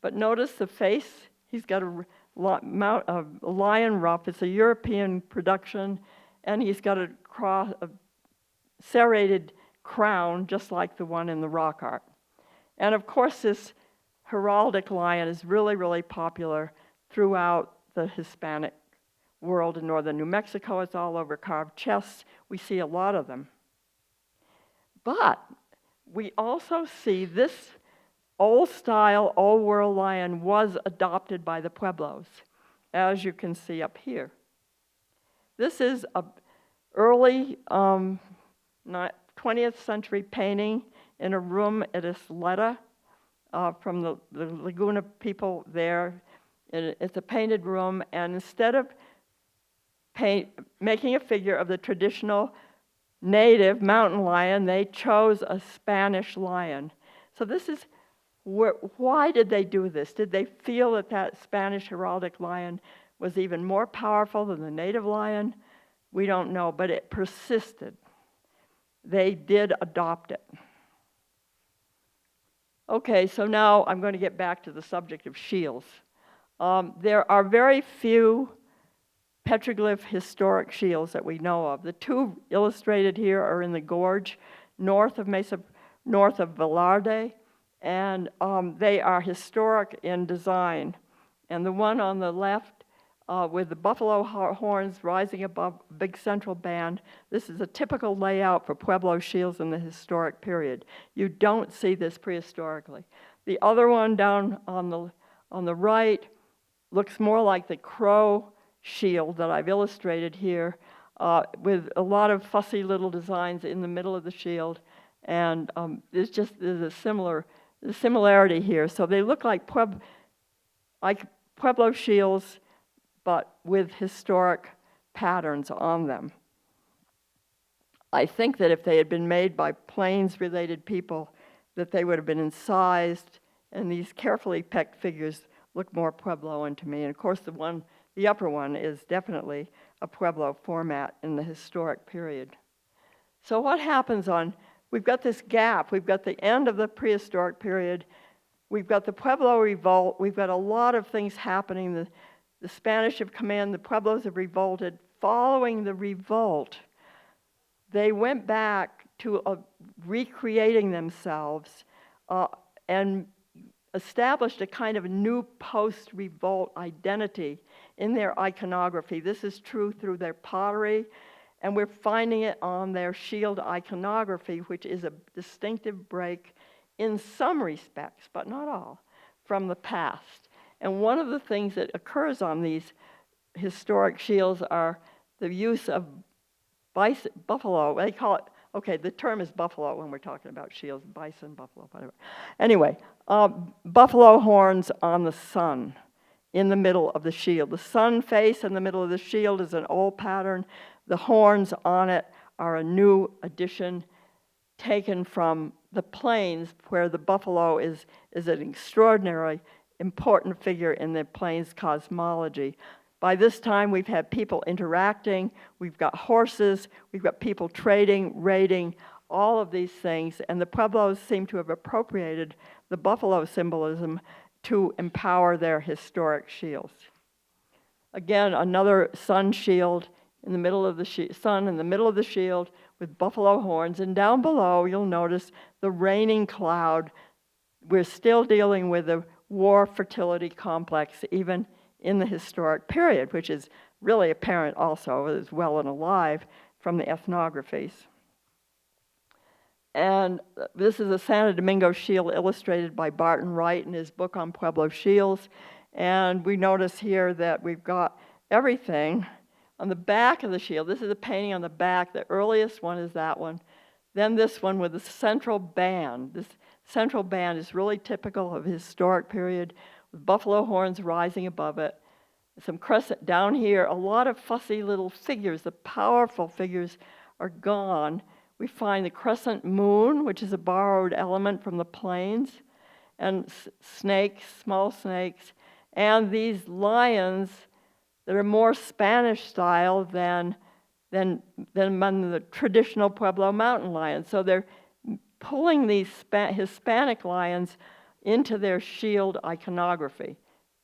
But notice the face. He's got a lion ruff. It's a European production, and he's got a serrated crown, just like the one in the rock art. And of course, this heraldic lion is really, really popular throughout the Hispanic world. In northern New Mexico, it's all over carved chests. We see a lot of them. But we also see this old style, old world lion was adopted by the Pueblos, as you can see up here. This is an early 20th century painting in a room at Isleta from the Laguna people there. It's a painted room, and instead of making a figure of the traditional native mountain lion, they chose a Spanish lion. So this is why did they do this? Did they feel that Spanish heraldic lion was even more powerful than the native lion? We don't know, but it persisted. They did adopt it. Okay, so now I'm going to get back to the subject of shields. There are very few petroglyph historic shields that we know of. The two illustrated here are in the gorge north of Velarde, and they are historic in design. And the one on the left with the buffalo horns rising above a big central band, this is a typical layout for Pueblo shields in the historic period. You don't see this prehistorically. The other one down on the right looks more like the crow shield that I've illustrated here, with a lot of fussy little designs in the middle of the shield, and there's a similarity here. So they look like Pueblo shields, but with historic patterns on them. I think that if they had been made by Plains-related people, that they would have been incised, and these carefully pecked figures look more Puebloan to me. And of course, the upper one is definitely a Pueblo format in the historic period. So what happens we've got this gap, we've got the end of the prehistoric period, we've got the Pueblo revolt, we've got a lot of things happening. The Spanish have come in, the Pueblos have revolted. Following the revolt, they went back to recreating themselves and established a kind of new post-revolt identity in their iconography. This is true through their pottery, and we're finding it on their shield iconography, which is a distinctive break in some respects, but not all, from the past. And one of the things that occurs on these historic shields are the use of buffalo. They call it, okay, the term is buffalo when we're talking about shields, bison, buffalo, whatever. Anyway, buffalo horns on the sun in the middle of the shield. The sun face in the middle of the shield is an old pattern. The horns on it are a new addition taken from the plains, where the buffalo is an extraordinarily important figure in the plains cosmology. By this time, we've had people interacting, we've got horses, we've got people trading, raiding, all of these things, and the Pueblos seem to have appropriated the buffalo symbolism to empower their historic shields. Again, another sun shield in the middle of the sun in the middle of the shield with buffalo horns, and down below you'll notice the raining cloud. We're still dealing with the war fertility complex even in the historic period, which is really apparent also as well and alive from the ethnographies. And this is a Santo Domingo shield illustrated by Barton Wright in his book on Pueblo shields. And we notice here that we've got everything on the back of the shield. This is a painting on the back. The earliest one is that one. Then this one with the central band. This central band is really typical of the historic period, with buffalo horns rising above it. Some crescent down here, a lot of fussy little figures. The powerful figures are gone. We find the crescent moon, which is a borrowed element from the plains, and snakes, small snakes, and these lions that are more Spanish style than the traditional Pueblo mountain lions. So they're pulling these Hispanic lions into their shield iconography.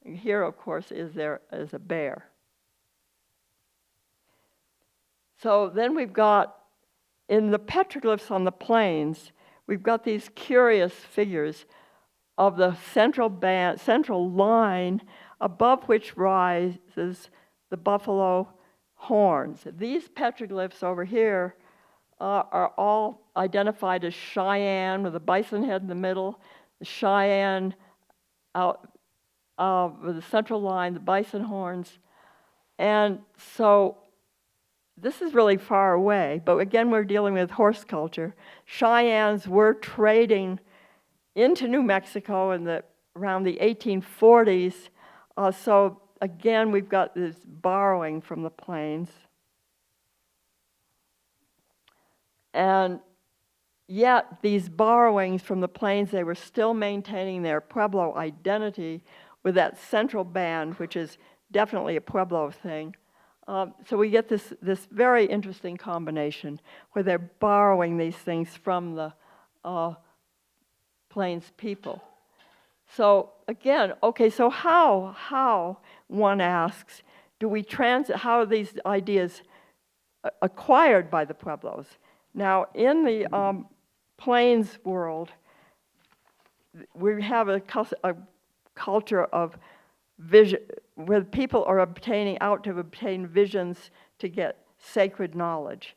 Here, of course, is a bear. So then we've got, in the petroglyphs on the plains, we've got these curious figures of the central line above which rises the buffalo horns. These petroglyphs over here are all identified as Cheyenne, with a bison head in the middle, the Cheyenne out with the central line, the bison horns. And so this is really far away, but again, we're dealing with horse culture. Cheyennes were trading into New Mexico around the 1840s. So again, we've got this borrowing from the plains. And yet, these borrowings from the plains, they were still maintaining their Pueblo identity with that central band, which is definitely a Pueblo thing. So we get this very interesting combination where they're borrowing these things from the Plains people. So again, okay, so how one asks, how are these ideas acquired by the Pueblos? Now, in the Plains world, we have a culture of vision, where people are out to obtain visions to get sacred knowledge.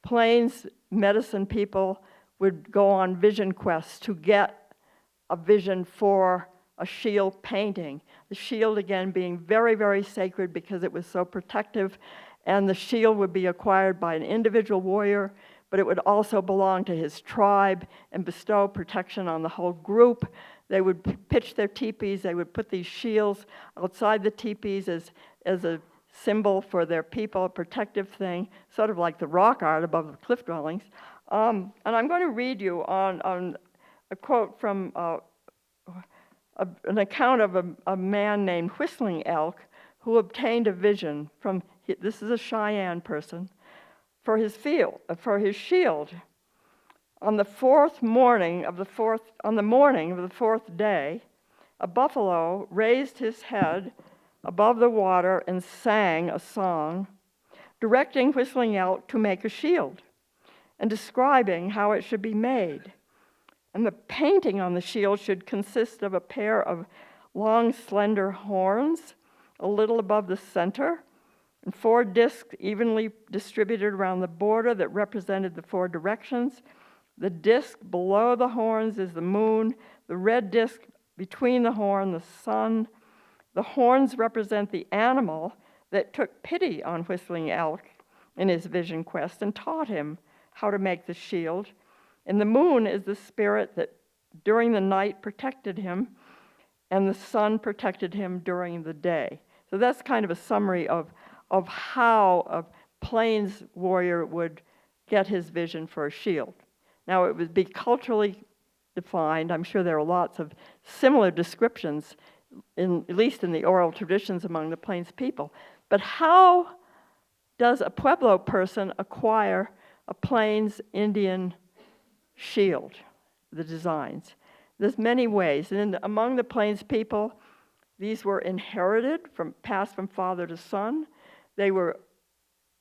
Plains medicine people would go on vision quests to get a vision for a shield painting. The shield, again, being very, very sacred because it was so protective, and the shield would be acquired by an individual warrior, but it would also belong to his tribe and bestow protection on the whole group. They would pitch their teepees, they would put these shields outside the teepees as a symbol for their people, a protective thing, sort of like the rock art above the cliff dwellings. And I'm going to read you on a quote from an account of a man named Whistling Elk who obtained a vision from, this is a Cheyenne person, for his shield. On the morning of the fourth day, a buffalo raised his head above the water and sang a song, directing Whistling Elk to make a shield and describing how it should be made. And the painting on the shield should consist of a pair of long, slender horns, a little above the center, and 4 discs evenly distributed around the border that represented the 4 directions. The disc below the horns is the moon, the red disc between the horn, the sun. The horns represent the animal that took pity on Whistling Elk in his vision quest and taught him how to make the shield. And the moon is the spirit that during the night protected him, and the sun protected him during the day. So that's kind of a summary of how a Plains warrior would get his vision for a shield. Now, it would be culturally defined. I'm sure there are lots of similar descriptions, at least in the oral traditions among the Plains people. But how does a Pueblo person acquire a Plains Indian shield, the designs? There's many ways. And among the Plains people, these were inherited, passed from father to son. They were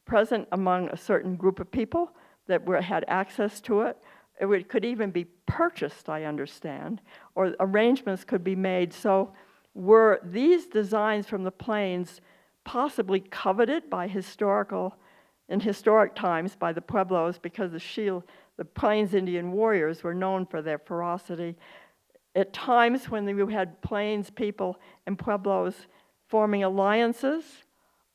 present among a certain group of people that had access to it. It could even be purchased, I understand, or arrangements could be made. So were these designs from the Plains possibly coveted by historic times by the Pueblos, because the Plains Indian warriors were known for their ferocity? At times when you had Plains people and Pueblos forming alliances,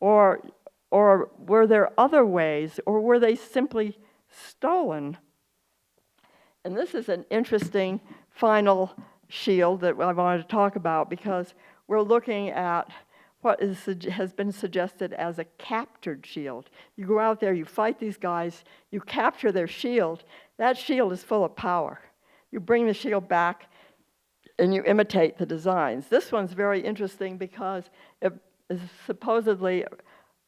or were there other ways, or were they simply stolen? And this is an interesting final shield that I wanted to talk about, because we're looking at what has been suggested as a captured shield. You go out there, you fight these guys, you capture their shield. That shield is full of power. You bring the shield back and you imitate the designs. This one's very interesting because it is supposedly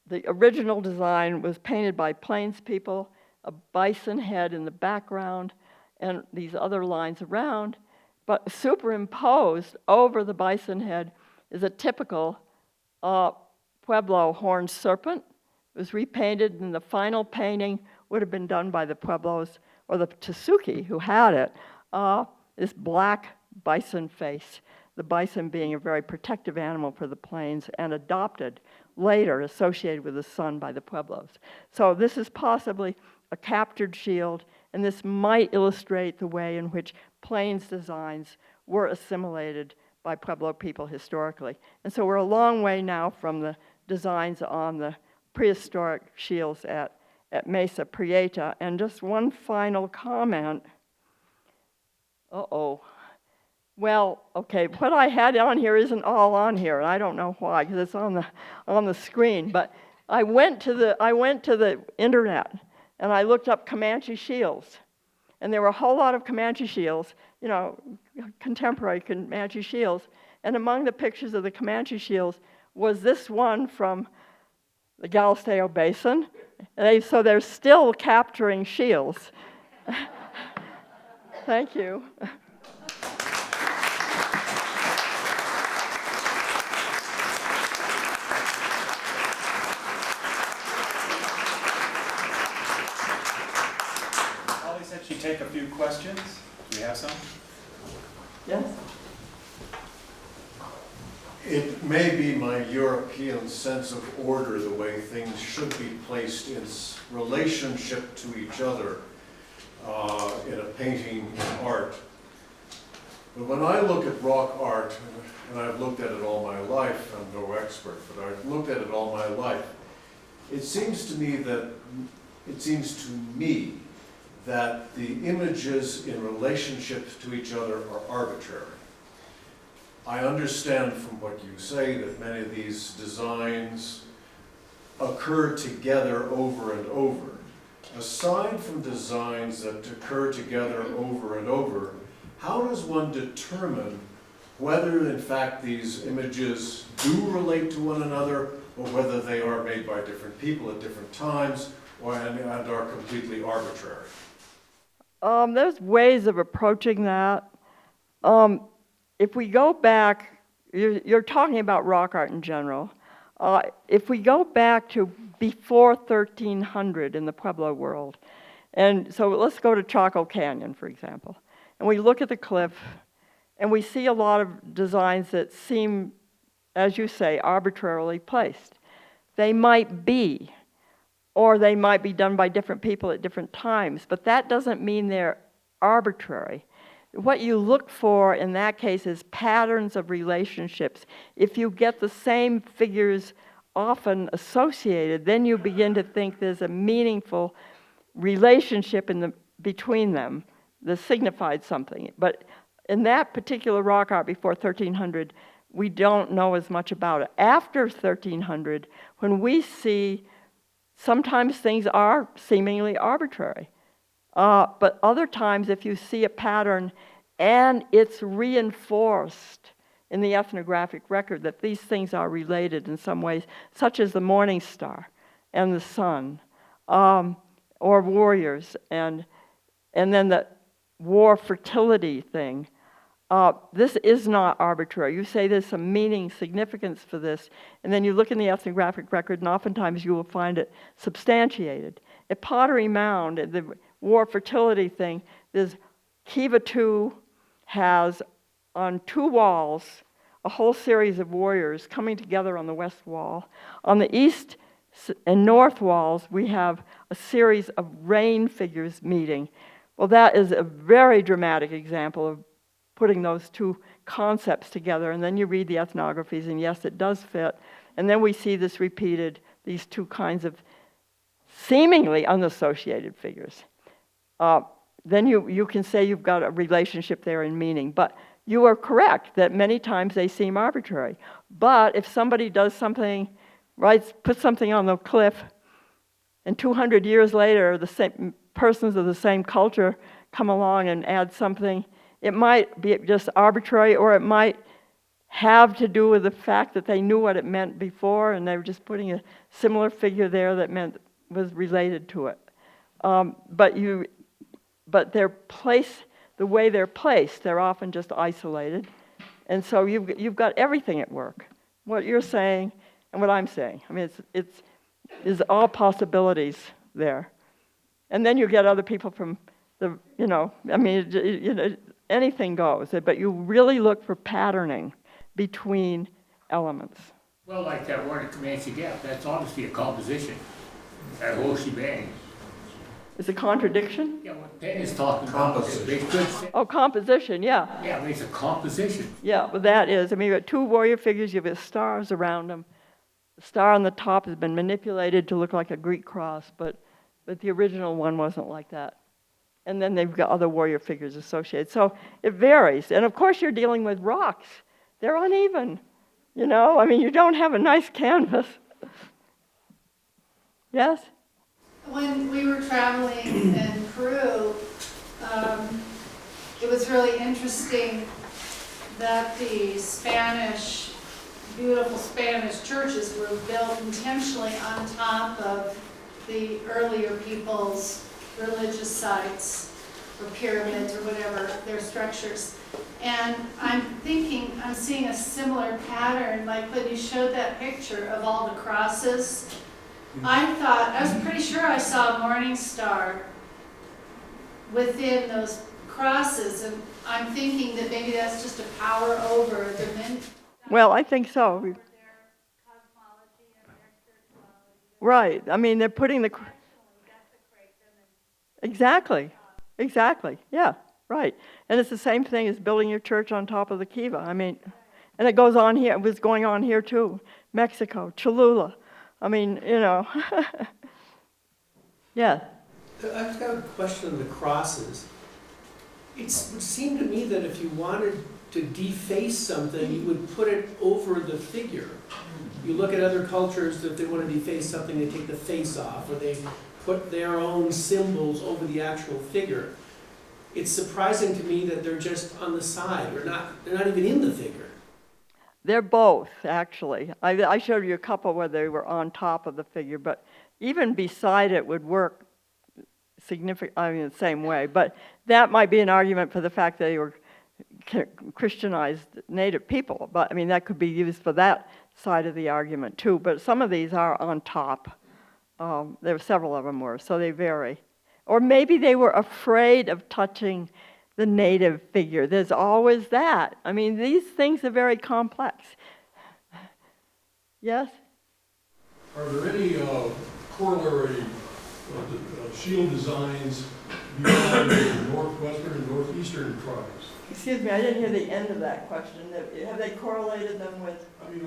the original design was painted by Plains people, a bison head in the background, and these other lines around, but superimposed over the bison head is a typical Pueblo horned serpent. It was repainted, and the final painting would have been done by the Pueblos, or the Tsuki who had it, this black bison face, the bison being a very protective animal for the Plains and adopted later, associated with the sun by the Pueblos. So this is possibly a captured shield, and this might illustrate the way in which Plains designs were assimilated by Pueblo people historically. And so we're a long way now from the designs on the prehistoric shields at Mesa Prieta. And just one final comment. Well, okay, what I had on here isn't all on here, and I don't know why, because it's on the screen. But I went to the internet and I looked up Comanche shields, and there were a whole lot of Comanche shields, contemporary Comanche shields. And among the pictures of the Comanche shields was this one from the Galisteo Basin. So they're still capturing shields. Thank you. maybe take a few questions. Do we have some? Yes? It may be my European sense of order, the way things should be placed in relationship to each other in a painting and art. But when I look at rock art, and I've looked at it all my life, I'm no expert, but I've looked at it all my life, it seems to me that the images in relationship to each other are arbitrary. I understand from what you say that many of these designs occur together over and over. Aside from designs that occur together over and over, how does one determine whether in fact these images do relate to one another, or whether they are made by different people at different times, and are completely arbitrary? There's ways of approaching that. If we go back, you're talking about rock art in general. If we go back to before 1300 in the Pueblo world, and so let's go to Chaco Canyon, for example, and we look at the cliff, and we see a lot of designs that seem, as you say, arbitrarily placed. They might be, or they might be done by different people at different times, but that doesn't mean they're arbitrary. What you look for in that case is patterns of relationships. If you get the same figures often associated, then you begin to think there's a meaningful relationship between them that signified something. But in that particular rock art before 1300, we don't know as much about it. After 1300, when we see sometimes things are seemingly arbitrary. But other times, if you see a pattern and it's reinforced in the ethnographic record that these things are related in some ways, such as the morning star and the sun, or warriors, and then the war fertility thing, this is not arbitrary. You say there's some meaning, significance for this, and then you look in the ethnographic record, and oftentimes you will find it substantiated. At Pottery Mound, the war fertility thing, there's Kiva 2 has on 2 walls a whole series of warriors coming together on the west wall. On the east and north walls, we have a series of rain figures meeting. Well, that is a very dramatic example of putting those two concepts together, and then you read the ethnographies, and yes, it does fit. And then we see this repeated, these two kinds of seemingly unassociated figures. Then you can say you've got a relationship there in meaning, but you are correct that many times they seem arbitrary. But if somebody does something, puts something on the cliff, and 200 years later, the same persons of the same culture come along and add something, it might be just arbitrary, or it might have to do with the fact that they knew what it meant before, and they were just putting a similar figure there that was related to it. But their place, the way they're placed, they're often just isolated, and so you've got everything at work. What you're saying and what I'm saying. I mean, it's all possibilities there, and then you get other people from anything goes. But you really look for patterning between elements. Well, like that word at Comanche Gap, that's obviously a composition. That whole shebang. It's a contradiction? Yeah, what Penn is talking about is they could say, Oh, composition, yeah. yeah, but it's a composition. Yeah, but that is. I mean, you've got 2 warrior figures, you've got stars around them. The star on the top has been manipulated to look like a Greek cross, but the original one wasn't like that. And then they've got other warrior figures associated. So it varies. And of course, you're dealing with rocks. They're uneven. I mean, you don't have a nice canvas. Yes? When we were traveling in Peru, it was really interesting that the beautiful Spanish churches were built intentionally on top of the earlier people's religious sites or pyramids or whatever, their structures. And I'm seeing a similar pattern, like when you showed that picture of all the crosses. I was pretty sure I saw a morning star within those crosses, and I'm thinking that maybe that's just a power over the men. Well, I think so. Over their cosmology and their spirituality. Right. I mean, they're putting the... Intentionally desecrate them and Exactly. Exactly. Yeah, right. And it's the same thing as building your church on top of the kiva. I mean, and it goes on here. It was going on here too. Mexico, Cholula. I mean, you know. Yeah. I've got a question on the crosses. It would seem to me that if you wanted to deface something, you would put it over the figure. You look at other cultures, that they want to deface something, they take the face off, or they put their own symbols over the actual figure. It's surprising to me that they're just on the side, or they're not even in the figure. They're both, actually. I showed you a couple where they were on top of the figure, but even beside it would work the same way. But that might be an argument for the fact that they were Christianized native people. But I mean, that could be used for that side of the argument too. But some of these are on top. There were several of them were, so they vary. Or maybe they were afraid of touching the native figure. There's always that. I mean, these things are very complex. Yes? Are there any corollary shield designs beyond the northwestern and northeastern tribes? Excuse me, I didn't hear the end of that question. Have they correlated them with? I mean,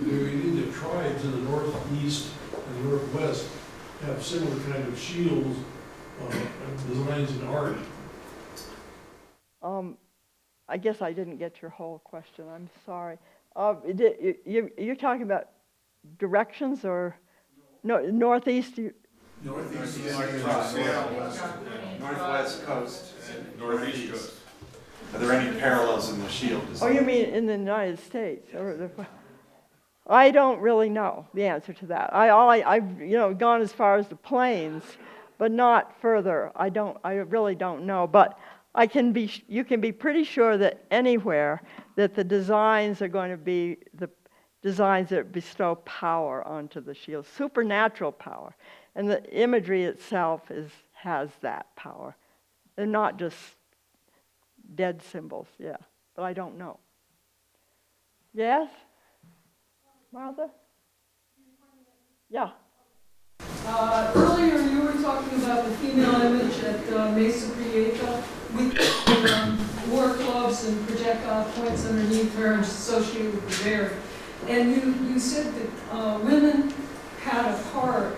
do any of the tribes in the northeast and northwest have similar kind of shields, designs and art? I guess I didn't get your whole question. I'm sorry. You're talking about directions or no, northeast? Northeast, northwest coast, and northeast coast. Are there any parallels in the shield Oh, design? you mean in the United States? I don't really know the answer to that. I've gone as far as the plains, but not further. I really don't know. But you can be pretty sure that anywhere that the designs are going to be the designs that bestow power onto the shield, supernatural power. And the imagery itself has that power. They're not just dead symbols, yeah. But I don't know. Yes? Martha? Yeah. Earlier you were talking about the female image at Mesa Prieta with war clubs and projectile points underneath her and associated with the bear. And you said that women had a part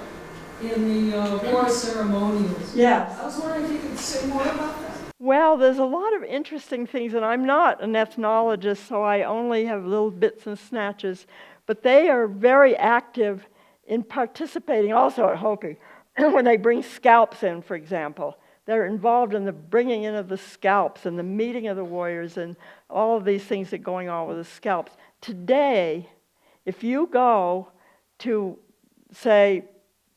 in the war ceremonials. Yes. I was wondering if you could say more about that. Well, there's a lot of interesting things, and I'm not an ethnologist, so I only have little bits and snatches, but they are very active in participating also at Hopi. When they bring scalps in, for example, they're involved in the bringing in of the scalps and the meeting of the warriors and all of these things that are going on with the scalps. Today, if you go to, say,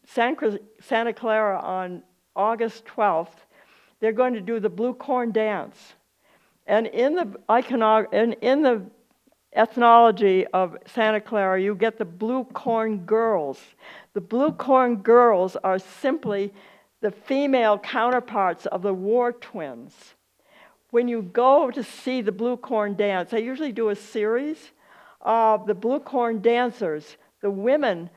Santa Clara on August 12th, they're going to do the blue corn dance. And in the ethnology of Santa Clara, you get the blue corn girls. The blue corn girls are simply the female counterparts of the war twins. When you go to see the blue corn dance, they usually do a series of the blue corn dancers. The women,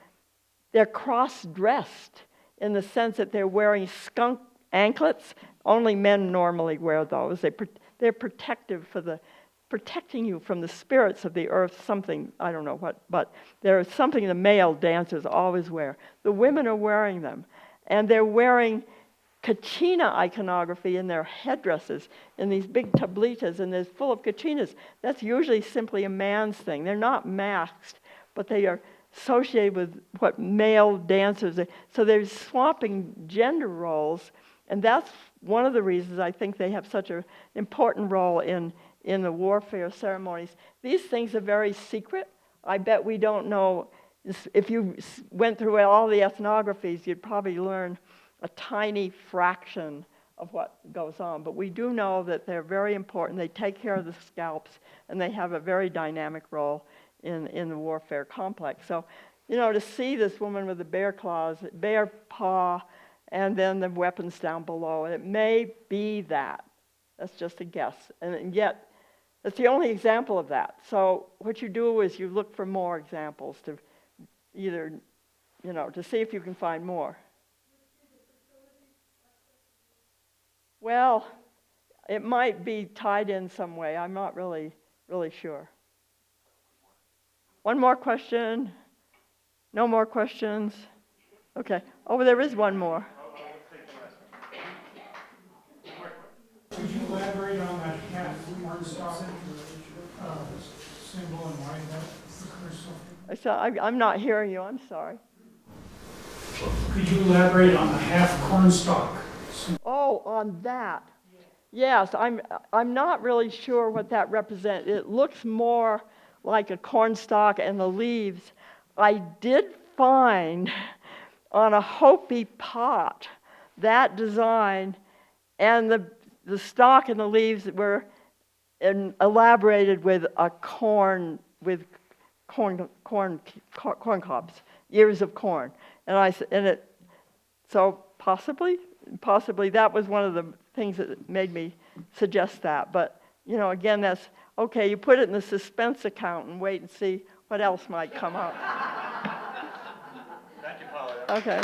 they're cross-dressed in the sense that they're wearing skunk anklets. Only men normally wear those. They're protective protecting you from the spirits of the earth, something, I don't know what, but there's something the male dancers always wear. The women are wearing them, and they're wearing kachina iconography in their headdresses, in these big tablitas, and they're full of kachinas. That's usually simply a man's thing. They're not masked, but they are associated with what male dancers are. So they're swapping gender roles, and that's one of the reasons I think they have such an important role in the warfare ceremonies. These things are very secret. I bet we don't know. If you went through all the ethnographies, you'd probably learn a tiny fraction of what goes on. But we do know that they're very important. They take care of the scalps, and they have a very dynamic role in the warfare complex. So, to see this woman with the bear claws, bear paw, and then the weapons down below. And it may be that. That's just a guess. And yet, it's the only example of that. So what you do is you look for more examples to either, to see if you can find more. Well, it might be tied in some way. I'm not really sure. One more question? No more questions? Okay. Oh, there is one more. Could you elaborate on that half cornstalk symbol and why that occurs so? I'm not hearing you. I'm sorry. Could you elaborate on the half cornstalk? Oh, on that. Yes, I'm not really sure what that represents. It looks more like a cornstalk and the leaves. I did find on a Hopi pot that design, and the stalk and the leaves were elaborated with a corn cobs, ears of corn, so possibly that was one of the things that made me suggest that. But again, that's okay. You put it in the suspense account and wait and see what else might come up. Thank you, Polly. Okay.